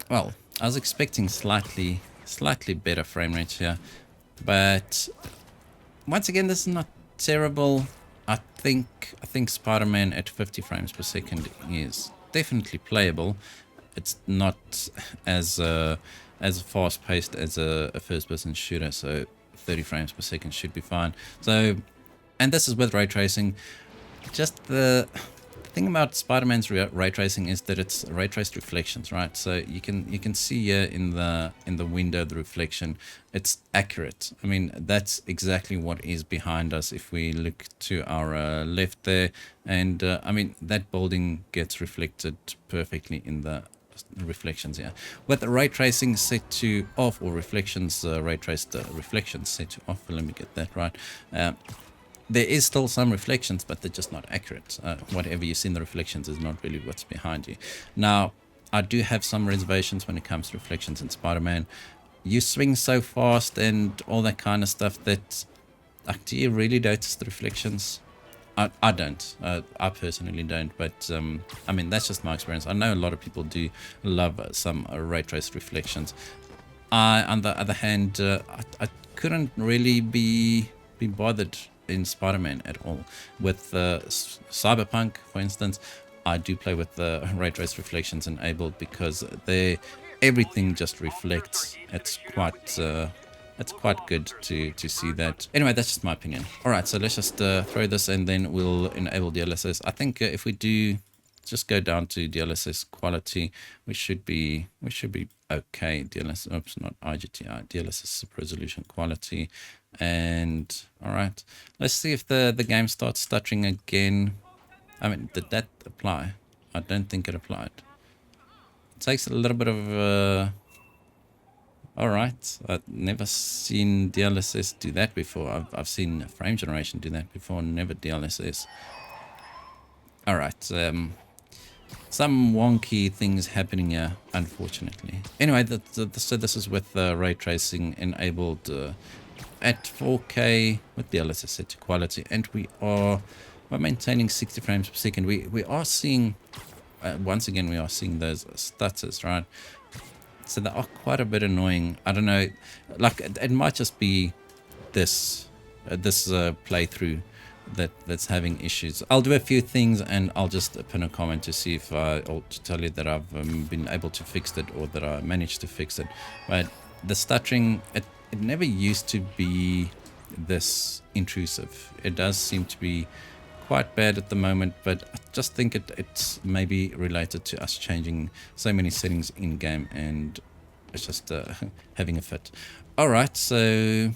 well, I was expecting slightly better frame rates here, but once again, this is not terrible. I think Spider-Man at 50 frames per second is definitely playable. It's not as fast-paced as a first-person shooter, so 30 frames per second should be fine. So, and this is with ray tracing. Just the thing about Spider-Man's ray tracing is that it's ray traced reflections, right? So you can see here in the window the reflection. It's accurate. I mean, that's exactly what is behind us if we look to our left there, and I mean that building gets reflected perfectly in the reflections here. With the ray tracing set to off, or reflections ray traced reflections set to off, let me get that right. There is still some reflections, but they're just not accurate. Whatever you see in the reflections is not really what's behind you. Now, I do have some reservations when it comes to reflections in Spider-Man. You swing so fast and all that kind of stuff that, like, do you really notice the reflections? I don't. I personally don't. But, I mean, that's just my experience. I know a lot of people do love some ray traced reflections. On the other hand, I couldn't really be bothered in Spider-Man at all. With Cyberpunk, for instance, I do play with the ray trace reflections enabled because everything just reflects. It's quite good to see that. Anyway, that's just my opinion. All right, so let's just throw this and then we'll enable DLSS. I think if we do just go down to DLSS quality, we should be okay. DLSS, oops, not IGTI, DLSS resolution quality. And all right, let's see if the game starts stuttering again. I mean, did that apply? I don't think it applied. It takes a little bit of all right, I've never seen DLSS do that before. I've seen frame generation do that before, never DLSS. All right, some wonky things happening here, unfortunately. Anyway, so this is with ray tracing enabled at 4K with DLSS set to quality, and we're maintaining 60 frames per second. We are seeing once again we are seeing those stutters, right? So they are quite a bit annoying. I don't know, like it might just be this playthrough that's having issues. I'll do a few things and I'll just pin a comment to see if or to tell you that I've been able to fix it or that I managed to fix it. But the stuttering, it never used to be this intrusive. It does seem to be quite bad at the moment, but I just think it's maybe related to us changing so many settings in game, and it's just having a fit. All right, so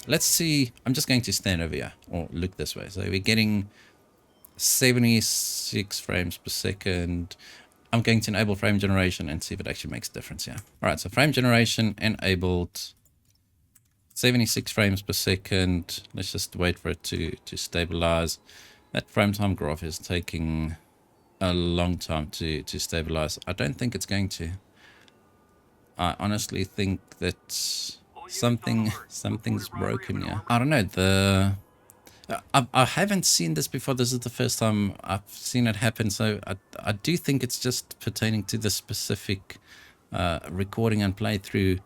let's see. I'm just going to stand over here or look this way. So we're getting 76 frames per second. I'm going to enable frame generation and see if it actually makes a difference here. All right, so frame generation enabled, 76 frames per second. Let's just wait for it to stabilize. That frame time graph is taking a long time to stabilize. I don't think it's going to. I honestly think that something's broken here. I don't know. I haven't seen this before. This is the first time I've seen it happen. So I do think it's just pertaining to the specific recording and playthrough.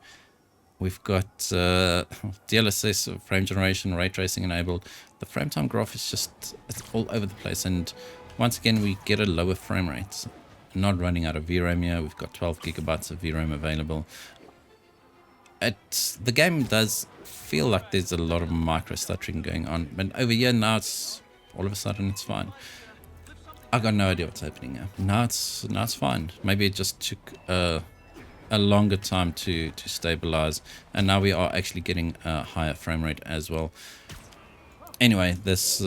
We've got DLSS, frame generation, ray tracing enabled. The frame time graph is just, it's all over the place. And once again, we get a lower frame rate. Not running out of VRAM here. We've got 12 gigabytes of VRAM available. The game does feel like there's a lot of micro stuttering going on. But over here now, it's all of a sudden it's fine. I got no idea what's happening now. Now it's fine. Maybe it just took a longer time to stabilize, and now we are actually getting a higher frame rate as well. Anyway, this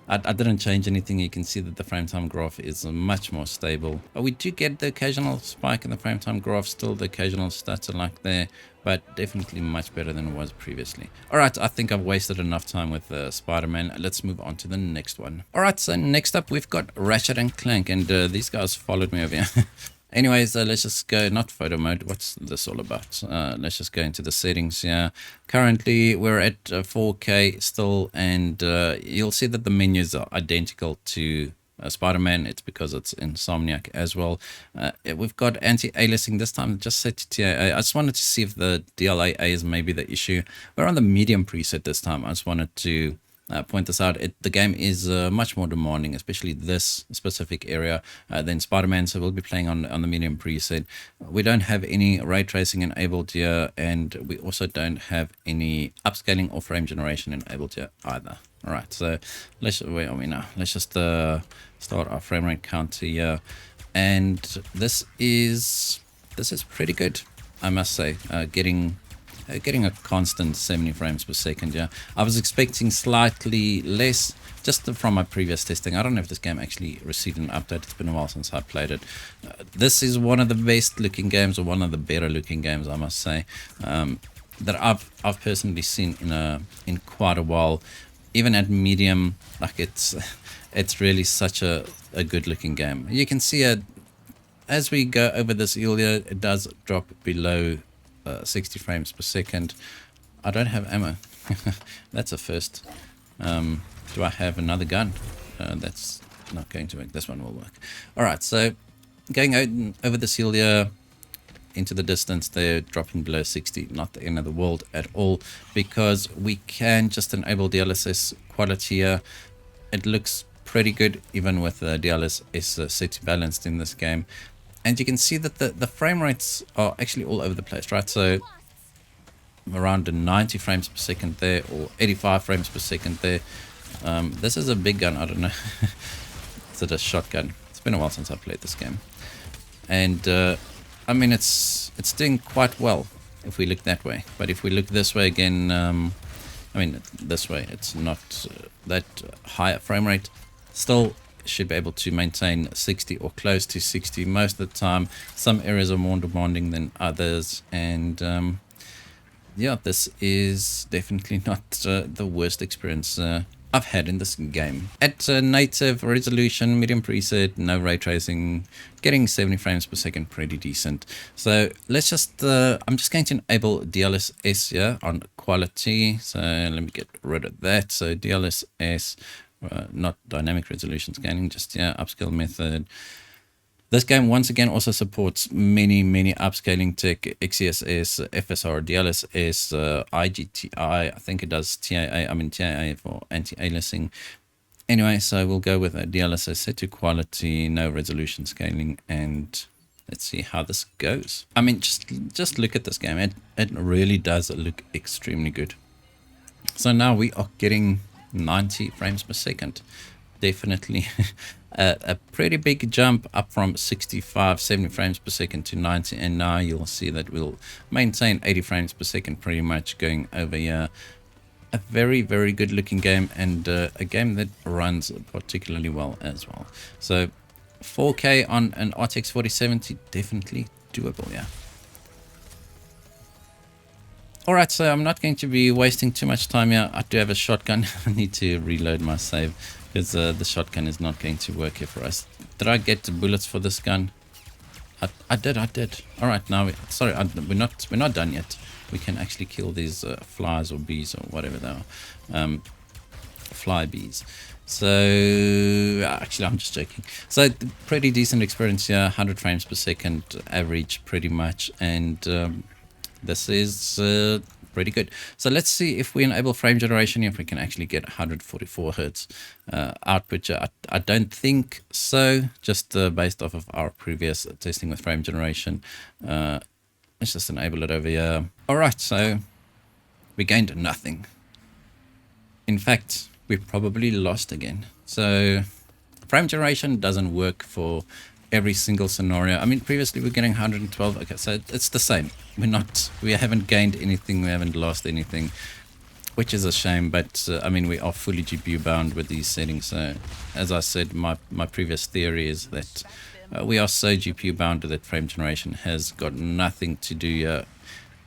I didn't change anything. You can see that the frame time graph is much more stable. But we do get the occasional spike in the frame time graph. Still, the occasional stats are like there, but definitely much better than it was previously. All right, I think I've wasted enough time with Spider-Man. Let's move on to the next one. All right, so next up we've got Ratchet and Clank, and these guys followed me over here. Anyways, let's just go, not photo mode, what's this all about? Let's just go into the settings here. Currently, we're at 4K still, and you'll see that the menus are identical to Spider-Man. It's because it's Insomniac as well. We've got anti-aliasing this time, just set to TAA. I just wanted to see if the DLAA is maybe the issue. We're on the medium preset this time. I just wanted to point this out. The game is much more demanding, especially this specific area than Spider-Man, so we'll be playing on the medium preset. We don't have any ray tracing enabled here, and we also don't have any upscaling or frame generation enabled here either. All right, so where are we now? Let's just start our frame rate counter here, and this is pretty good, I must say. Getting a constant 70 frames per second. Yeah, I was expecting slightly less just from my previous testing. I don't know if this game actually received an update. It's been a while since I played it. This is one of the best looking games, or one of the better looking games, I must say, that I've personally seen in quite a while. Even at medium, like it's really such a good looking game. You can see it as we go over this area. It does drop below 60 frames per second. I don't have ammo. That's a first. Do I have another gun? That's not going to work. This one will work. All right, so going out over this hill here into the distance, they're dropping below 60. Not the end of the world at all, because we can just enable DLSS quality here. It looks pretty good even with DLSS set to balanced in this game. And you can see that the frame rates are actually all over the place, right? So around 90 frames per second there, or 85 frames per second there. This is a big gun. I don't know. Is it a shotgun? It's been a while since I played this game. And I mean, it's doing quite well if we look that way. But if we look this way again, I mean, this way, it's not that high frame rate. Still should be able to maintain 60 or close to 60 most of the time. Some areas are more demanding than others, and yeah, this is definitely not the worst experience I've had in this game. At native resolution, medium preset, no ray tracing, getting 70 frames per second, pretty decent. So let's just I'm just going to enable DLSS here on quality. So let me get rid of that. So DLSS, not dynamic resolution scanning, just upscale method. This game once again also supports many upscaling tech: XeSS, FSR, DLSS, IGTI. I think it does TAA. I mean TAA for anti-aliasing. Anyway, so we'll go with a DLSS set to quality, no resolution scaling, and let's see how this goes. I mean, just look at this game. It really does look extremely good. So now we are getting 90 frames per second. Definitely a pretty big jump up from 65, 70 frames per second to 90, and now you'll see that we'll maintain 80 frames per second pretty much going over here. A very good looking game, and a game that runs particularly well as well. So 4K on an RTX 4070, definitely doable. Yeah. Alright, so I'm not going to be wasting too much time here. I do have a shotgun. I need to reload my save, because the shotgun is not going to work here for us. Did I get the bullets for this gun? I did. Alright, now we're not done yet. We can actually kill these flies or bees or whatever they are. Fly bees. So actually, I'm just joking. So pretty decent experience here. 100 frames per second average pretty much, and this is pretty good. So let's see if we enable frame generation, if we can actually get 144 hertz output. I don't think so, just based off of our previous testing with frame generation. Let's just enable it over here. All right, so we gained nothing. In fact, we probably lost again. So frame generation doesn't work for every single scenario. I mean, previously we're getting 112. Okay, so it's the same. We haven't gained anything, we haven't lost anything. which is a shame, but I mean, we are fully GPU bound with these settings. So as I said, my previous theory is that we are so GPU bound that frame generation has got nothing to do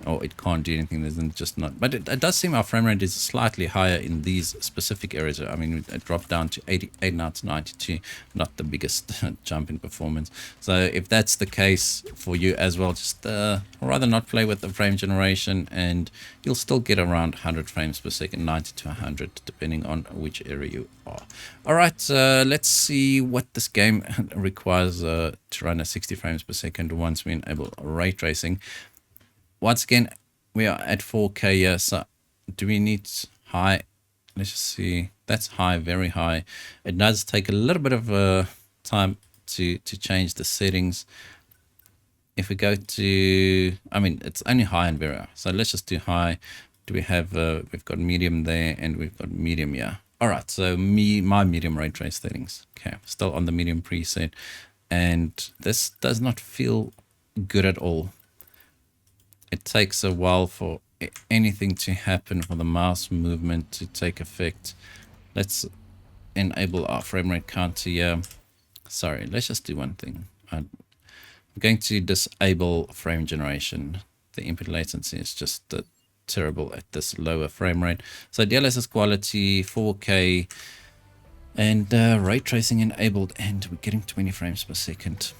or it can't do anything. There's just not, but it does seem our frame rate is slightly higher in these specific areas. I mean, it dropped down to 88 now to 92, not the biggest jump in performance. So if that's the case for you as well, just rather not play with the frame generation, and you'll still get around 100 frames per second, 90 to 100, depending on which area you are. All right, let's see what this game requires to run at 60 frames per second once we enable ray tracing. Once again, we are at 4K here, so do we need high? Let's just see. That's high, very high. It does take a little bit of time to change the settings. If we go to, I mean, it's only high and very high. So let's just do high. Do we have, we've got medium there and we've got medium here. All right, so my medium ray trace settings. Okay, still on the medium preset. And this does not feel good at all. It takes a while for anything to happen, for the mouse movement to take effect. Let's enable our frame rate counter here. Sorry, let's just do one thing. I'm going to disable frame generation. The input latency is just terrible at this lower frame rate. So DLSS quality, 4K, and ray tracing enabled, and we're getting 20 frames per second.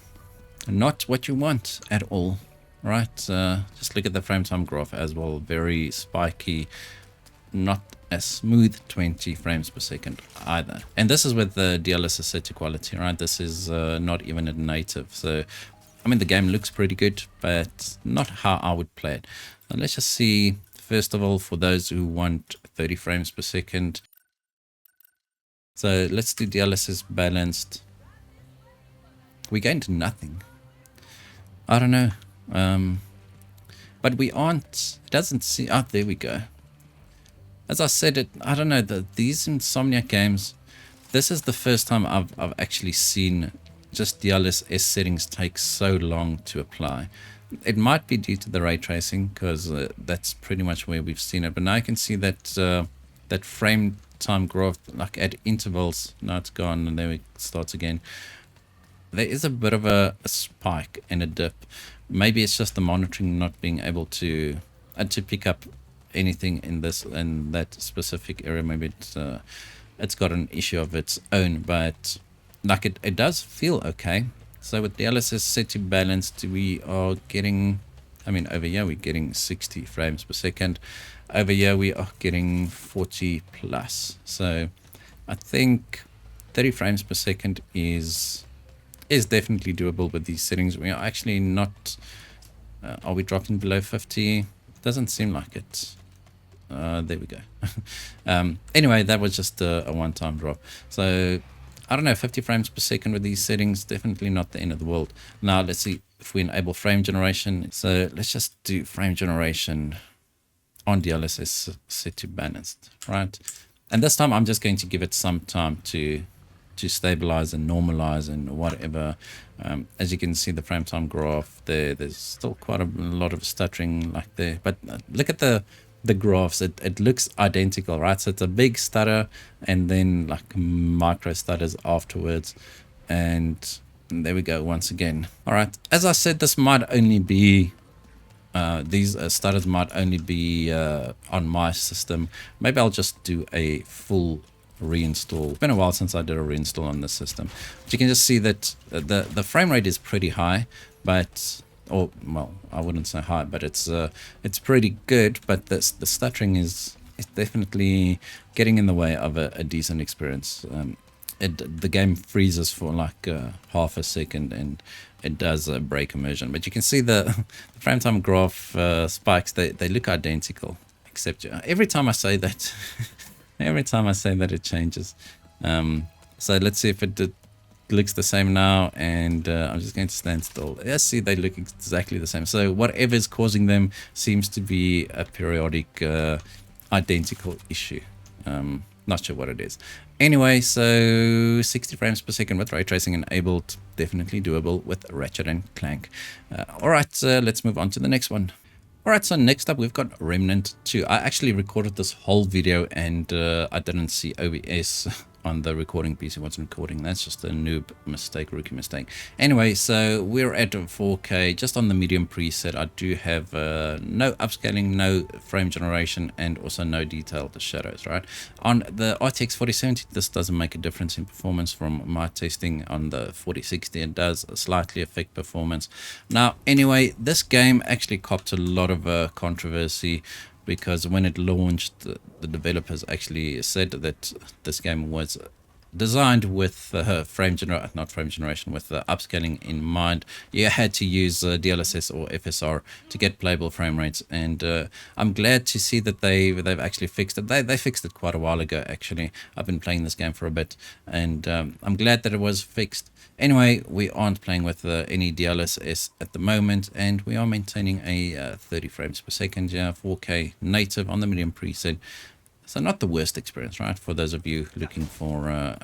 Not what you want at all. Right, just look at the frame time graph as well. Very spiky, not as smooth 20 frames per second either. And this is with the DLSS set to quality, right? This is not even a native. So, I mean, the game looks pretty good, but not how I would play it. Now, let's just see, first of all, for those who want 30 frames per second. So let's do DLSS balanced. We gained nothing. I don't know. But we aren't, it doesn't see, oh, there we go. As I said, I don't know, these Insomniac games, this is the first time I've actually seen just DLSS settings take so long to apply. It might be due to the ray tracing, because that's pretty much where we've seen it. But now I can see that that frame time growth, like at intervals, now it's gone, and there it starts again. There is a bit of a spike and a dip. Maybe it's just the monitoring not being able to pick up anything in this and that specific area. Maybe it's got an issue of its own, but like it does feel okay. So with DLSS set to balanced, we are getting, I mean, over here we're getting 60 frames per second. Over here we are getting 40 plus. So I think 30 frames per second is definitely doable with these settings. We are actually not, are we dropping below 50? Doesn't seem like it. There we go. Anyway, that was just a one-time drop. So I don't know, 50 frames per second with these settings, definitely not the end of the world. Now let's see if we enable frame generation. So let's just do frame generation on DLSS set to balanced, right? And this time I'm just going to give it some time to stabilize and normalize and whatever. As you can see, the frame time graph there's still quite a lot of stuttering like there, but look at the graphs. It looks identical, right? So it's a big stutter and then like micro stutters afterwards, and there we go once again. All right, as I said, this might only be these stutters might only be on my system. Maybe I'll just do a full reinstall. It's been a while since I did a reinstall on this system, but you can just see that the frame rate is pretty high, but, or well, I wouldn't say high, but it's pretty good, but the stuttering is definitely getting in the way of a decent experience. The game freezes for like half a second, and it does break immersion, but you can see the frame time graph spikes. They look identical, except every time I say that every time I say that, it changes. So let's see if it looks the same now, and I'm just going to stand still. Yes, see, they look exactly the same. So whatever is causing them seems to be a periodic identical issue. Not sure what it is. Anyway, so 60 frames per second with ray tracing enabled, definitely doable with Ratchet and Clank. All right, let's move on to the next one. All right, so next up we've got Remnant 2. I actually recorded this whole video and I didn't see OBS on the recording PC. Wasn't recording. That's just a noob mistake, rookie mistake. Anyway, so we're at 4K, just on the medium preset. I do have no upscaling, no frame generation, and also no detailed shadows, right? On the RTX 4070, this doesn't make a difference in performance from my testing. On the 4060, it does slightly affect performance. Now, anyway, this game actually copped a lot of controversy, because when it launched, the developers actually said that this game was designed with not frame generation, with upscaling in mind. You had to use DLSS or FSR to get playable frame rates, and I'm glad to see that they've actually fixed it. They fixed it quite a while ago, actually. I've been playing this game for a bit, and I'm glad that it was fixed. Anyway, we aren't playing with any DLSS at the moment, and we are maintaining a 30 frames per second, 4K native on the medium preset. So not the worst experience, right, for those of you looking for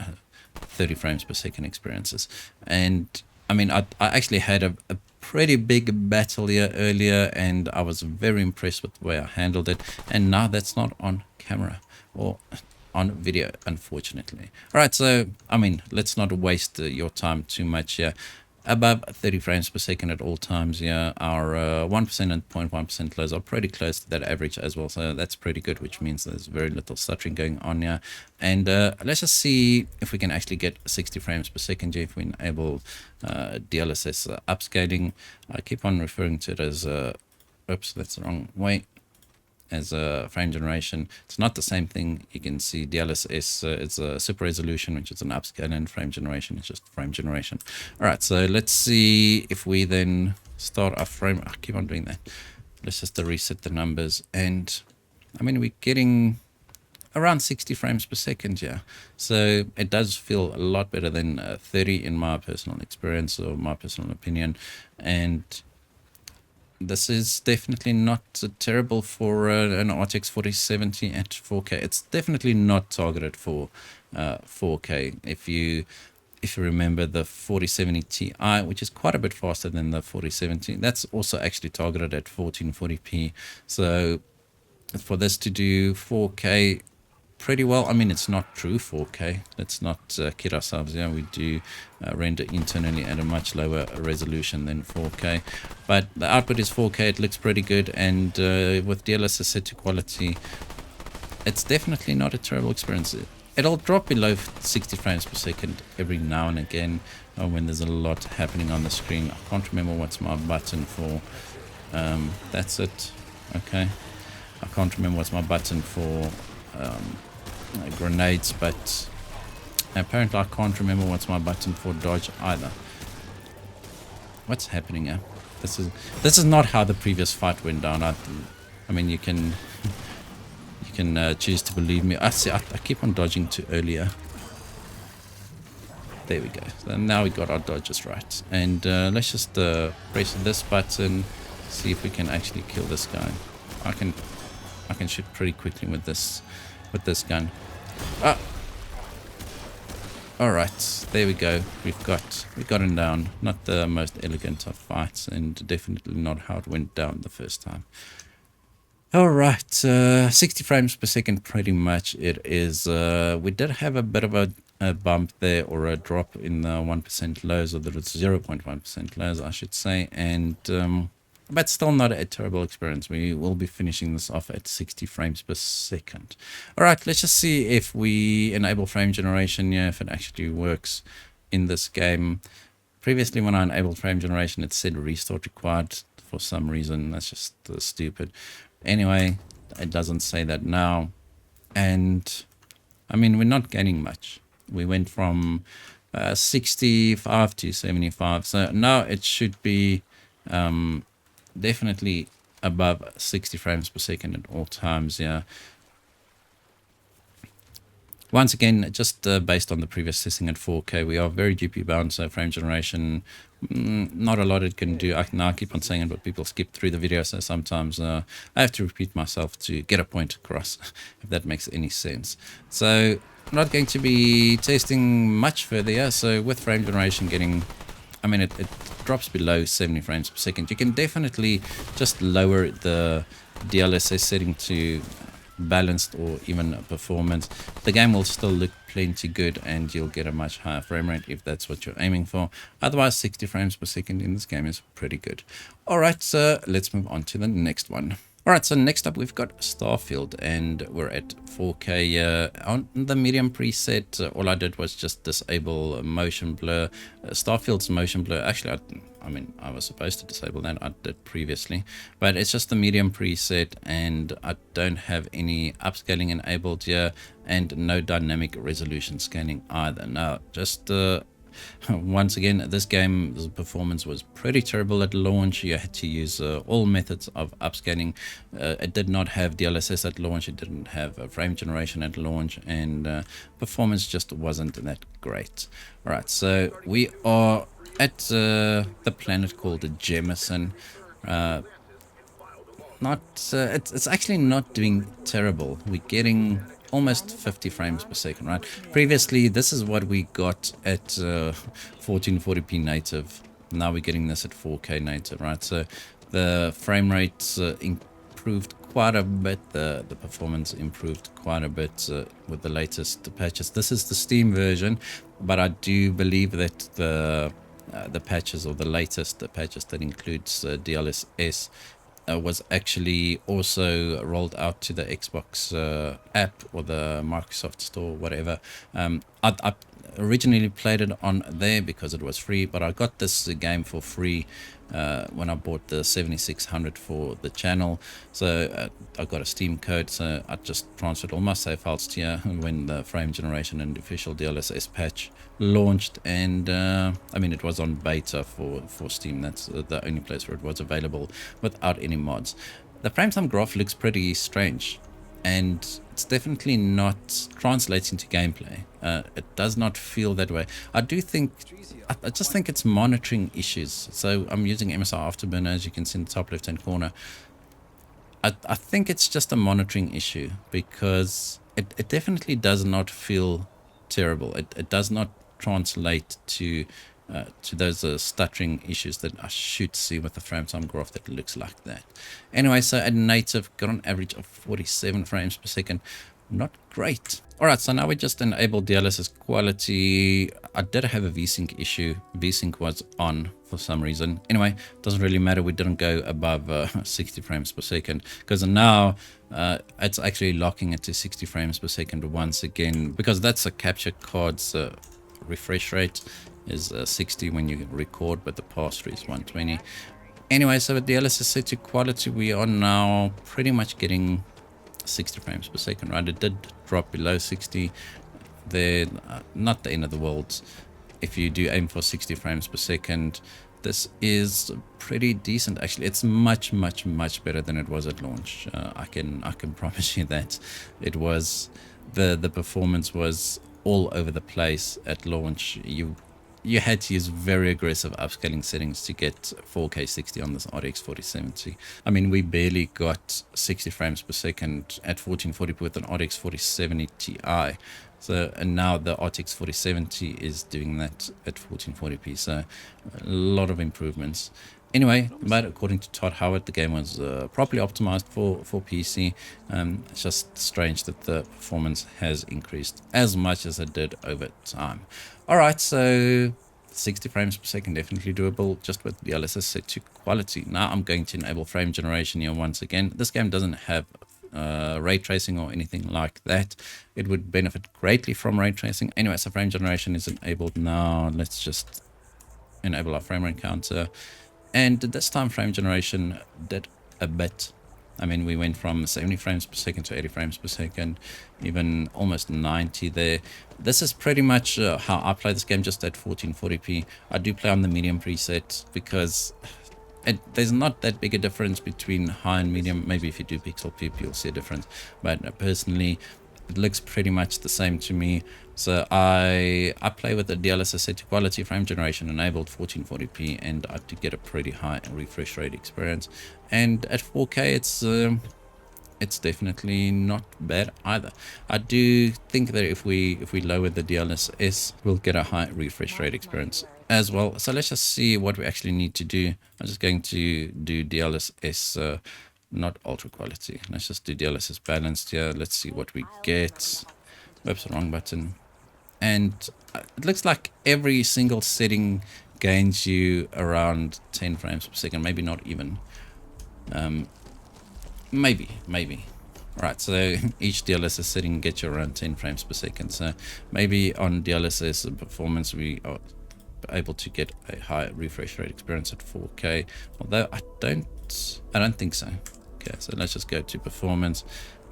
30 frames per second experiences. And I mean, I actually had a pretty big battle here earlier, and I was very impressed with the way I handled it. And now that's not on camera or on video, unfortunately. All right, so I mean, let's not waste your time too much here. Above 30 frames per second at all times. Yeah, our 1% and 0.1% lows are pretty close to that average as well, so that's pretty good, which means there's very little stuttering going on here. And let's just see if we can actually get 60 frames per second if we enable DLSS upscaling. I keep on referring to it as oops, that's the wrong way, as a frame generation. It's not the same thing. You can see DLSS it's a super resolution, which is an upscale, and frame generation is just frame generation. All right, so let's see if we then start our frame. I keep on doing that. Let's just reset the numbers, and I mean, we're getting around 60 frames per second here, so it does feel a lot better than 30 in my personal experience or my personal opinion. And this is definitely not terrible for an RTX 4070 at 4K. It's definitely not targeted for 4K. If you remember the 4070 Ti, which is quite a bit faster than the 4070, that's also actually targeted at 1440p. So for this to do 4K pretty well, I mean, it's not true 4K. Let's not kid ourselves. Yeah, we do render internally at a much lower resolution than 4K, but the output is 4K. It looks pretty good, and with DLSS set to quality, it's definitely not a terrible experience. It'll drop below 60 frames per second every now and again when there's a lot happening on the screen. I can't remember what's my button for. That's it. Okay, I can't remember what's my button for grenades, but apparently I can't remember what's my button for dodge either. What's happening here? This is not how the previous fight went down. I mean, you can choose to believe me. I keep on dodging too earlier. There we go. So now we got our dodges right, and let's just press this button, see if we can actually kill this guy. I can shoot pretty quickly with this gun. All right, there we go. We got him down. Not the most elegant of fights, and definitely not how it went down the first time. All right, 60 frames per second, pretty much it is. We did have a bit of a bump there, or a drop in the 1% lows, or the 0.1% lows, I should say, and but still not a terrible experience. We will be finishing this off at 60 frames per second. All right, let's just see if we enable frame generation, if it actually works in this game. Previously, when I enabled frame generation, it said restart required for some reason. That's just stupid. Anyway, it doesn't say that now. And I mean, we're not gaining much. We went from 65 to 75. So now it should be definitely above 60 frames per second at all times. Yeah. Once again, just based on the previous testing at 4K, we are very GPU bound, so frame generation, not a lot it can do. I keep on saying it, but people skip through the video, so sometimes I have to repeat myself to get a point across, if that makes any sense. So I'm not going to be testing much further here. So with frame generation getting I mean, it drops below 70 frames per second. You can definitely just lower the DLSS setting to balanced or even performance. The game will still look plenty good and you'll get a much higher frame rate if that's what you're aiming for. Otherwise, 60 frames per second in this game is pretty good. Alright, so let's move on to the next one. Alright, so next up we've got Starfield, and we're at 4K on the medium preset. All I did was just disable motion blur. Starfield's motion blur, actually I mean, I was supposed to disable that, I did previously, but it's just the medium preset, and I don't have any upscaling enabled here, and no dynamic resolution scaling either. Now, just once again, this game's performance was pretty terrible at launch. You had to use all methods of upscaling. It did not have DLSS at launch, it didn't have frame generation at launch, and performance just wasn't that great. Alright, so we are at the planet called Jemison. It's actually not doing terrible. We're getting almost 50 frames per second, right? Previously, this is what we got at 1440p native. Now we're getting this at 4K native, right? So the frame rate improved quite a bit. The performance improved quite a bit with the latest patches. This is the Steam version, but I do believe that the patches, or the latest patches that includes DLSS, was actually also rolled out to the Xbox app or the Microsoft Store, whatever. I originally played it on there because it was free, but I got this game for free when I bought the 7600 for the channel. So I got a Steam code, so I just transferred all my save files to here when the frame generation and official DLSS patch launched. And I mean, it was on beta for Steam. That's the only place where it was available without any mods. The frametime graph looks pretty strange, and it's definitely not translating to gameplay. It does not feel that way. I just think it's monitoring issues. So I'm using MSI Afterburner, as you can see in the top left hand corner. I think it's just a monitoring issue, because it definitely does not feel terrible. It does not translate to those stuttering issues that I should see with the frame time graph that looks like that. Anyway, so at native, got an average of 47 frames per second. Not great. Alright, so now we just enabled DLSS quality. I did have a VSync issue. VSync was on for some reason. Anyway, doesn't really matter. We didn't go above 60 frames per second, because now it's actually locking it to 60 frames per second once again, because that's a capture card's refresh rate is 60 when you record, but the pass-through is 120. Anyway, so with DLSS set to quality, we are now pretty much getting 60 frames per second, right? It did drop below 60. They're not the end of the world. If you do aim for 60 frames per second, this is pretty decent. Actually, it's much better than it was at launch. I can promise you that. It was the performance was all over the place at launch. You had to use very aggressive upscaling settings to get 4K 60 on this RTX 4070. I mean, we barely got 60 frames per second at 1440p with an RTX 4070 Ti. So, and now the RTX 4070 is doing that at 1440p. So a lot of improvements. Anyway, but according to Todd Howard, the game was properly optimized for PC. It's just strange that the performance has increased as much as it did over time. Alright, so 60 frames per second, definitely doable, just with the DLSS set to quality. Now I'm going to enable frame generation here once again. This game doesn't have ray tracing or anything like that. It would benefit greatly from ray tracing. Anyway, so frame generation is enabled now. Let's just enable our frame rate counter. And this time frame generation did a bit. I mean, we went from 70 frames per second to 80 frames per second, even almost 90 there. This is pretty much how I play this game, just at 1440p. I do play on the medium preset because there's not that big a difference between high and medium. Maybe if you do pixel peep, you'll see a difference. But personally, it looks pretty much the same to me. So I play with the DLSS set to quality, frame generation enabled, 1440p, and I do get a pretty high refresh rate experience. And at 4K, it's definitely not bad either. I do think that if we lower the DLSS, we'll get a high refresh rate experience as well. So let's just see what we actually need to do. I'm just going to do DLSS, not ultra quality. Let's just do DLSS balanced here. Let's see what we get. Whoops, wrong button. And it looks like every single setting gains you around 10 frames per second, maybe not even. Maybe. Right, so each DLSS setting gets you around 10 frames per second. So maybe on DLSS performance we are able to get a high refresh rate experience at 4K, although I don't think so. Okay, so let's just go to performance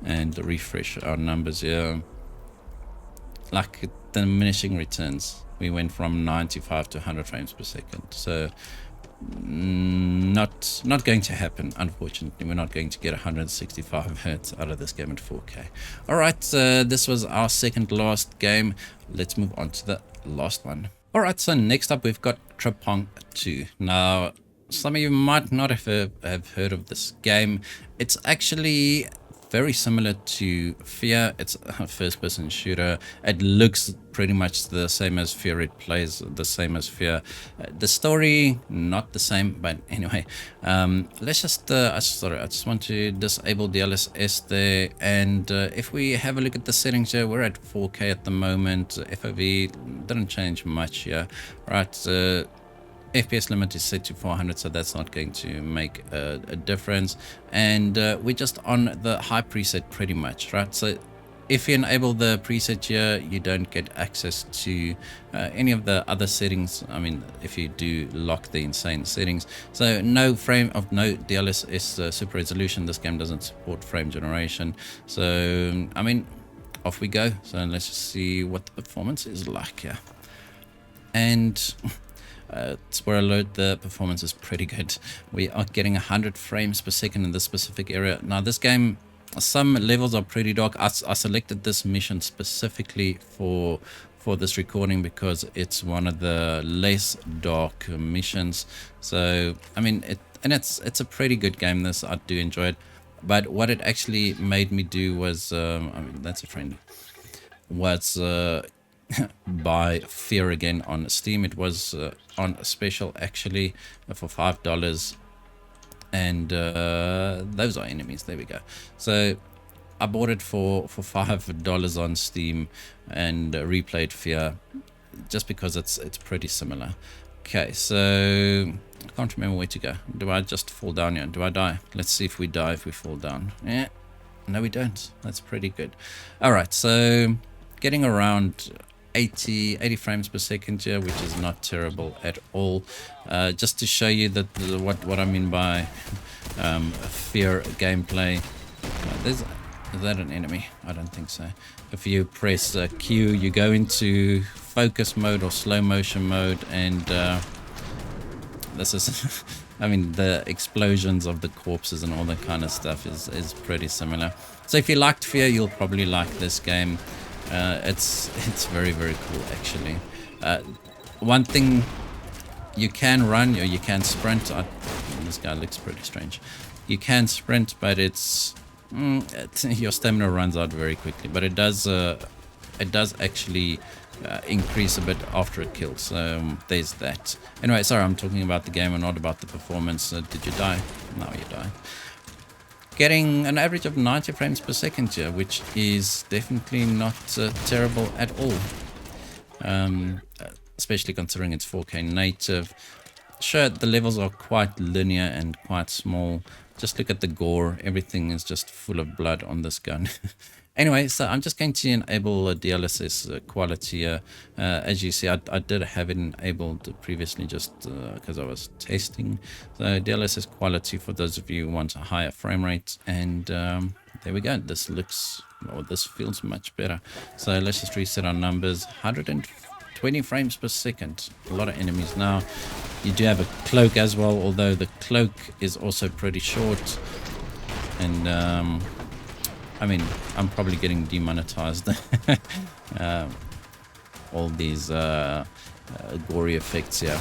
and refresh our numbers here. Like diminishing returns, we went from 95 to 100 frames per second. So not going to happen, unfortunately. We're not going to get 165 hertz out of this game at 4K. All right, this was our second last game. Let's move on to the last one. All right, so next up we've got Trepang 2. Now, some of you might not have heard of this game. It's actually very similar to Fear. It's a first-person shooter. It looks pretty much the same as Fear. It plays the same as Fear. The story, not the same, but anyway. Let's just, sorry, I just want to disable the DLSS there. And if we have a look at the settings here, we're at 4K at the moment. FOV didn't change much here, right? FPS limit is set to 400, so that's not going to make a difference. And we're just on the high preset pretty much, right? So if you enable the preset here, you don't get access to any of the other settings. I mean, if you do lock the insane settings. So no DLSS super resolution. This game doesn't support frame generation. So, I mean, off we go. So let's just see what the performance is like here. And spoiler alert, the performance is pretty good. We are getting 100 frames per second in this specific area. Now this game, some levels are pretty dark. I selected this mission specifically for this recording because it's one of the less dark missions. So I mean, it's a pretty good game. This, I do enjoy it. But what it actually made me do was, I mean, that's a friend, was buy Fear again on Steam. It was on a special actually for $5, and those are enemies. There we go. So I bought it for $5 on Steam and replayed Fear just because it's pretty similar. Okay, so I can't remember where to go. Do I just fall down here? Do I die? Let's see if we die if we fall down. Yeah, no we don't. That's pretty good. All right, so getting around 80 frames per second here, which is not terrible at all. Just to show you that what I mean by Fear gameplay. Is that an enemy? I don't think so. If you press Q, you go into focus mode or slow motion mode, and this is I mean, the explosions of the corpses and all that kind of stuff is pretty similar. So if you liked Fear, you'll probably like this game. It's very, very cool actually. One thing, you can run or you can sprint. This guy looks pretty strange. You can sprint, but your stamina runs out very quickly. But it does actually increase a bit after it kills. So there's that. Anyway, sorry, I'm talking about the game and not about the performance. Did you die? No, you died. Getting an average of 90 frames per second here, which is definitely not terrible at all. Especially considering it's 4K native. Sure, the levels are quite linear and quite small. Just look at the gore. Everything is just full of blood on this gun. Anyway, so I'm just going to enable DLSS quality here. As you see, I did have it enabled previously just because I was testing. So DLSS quality for those of you who want a higher frame rate. And there we go. This looks, or this feels much better. So let's just reset our numbers. 120 frames per second. A lot of enemies now. You do have a cloak as well, although the cloak is also pretty short. And I mean, I'm probably getting demonetized. All these gory effects here.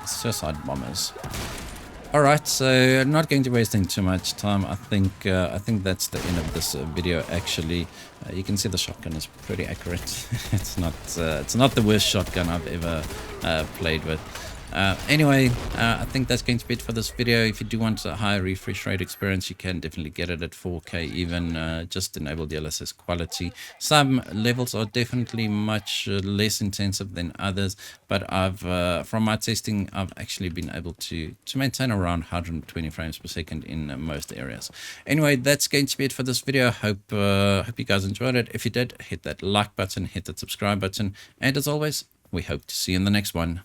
Suicide bombers. All right, so not going to wasting too much time. I think that's the end of this video. Actually, you can see the shotgun is pretty accurate. It's not the worst shotgun I've ever played with. Anyway, I think that's going to be it for this video. If you do want a high refresh rate experience, you can definitely get it at 4K, even just enable DLSS quality. Some levels are definitely much less intensive than others, but from my testing, I've actually been able to maintain around 120 frames per second in most areas. Anyway, that's going to be it for this video. Hope you guys enjoyed it. If you did, hit that like button, hit that subscribe button, and as always, we hope to see you in the next one.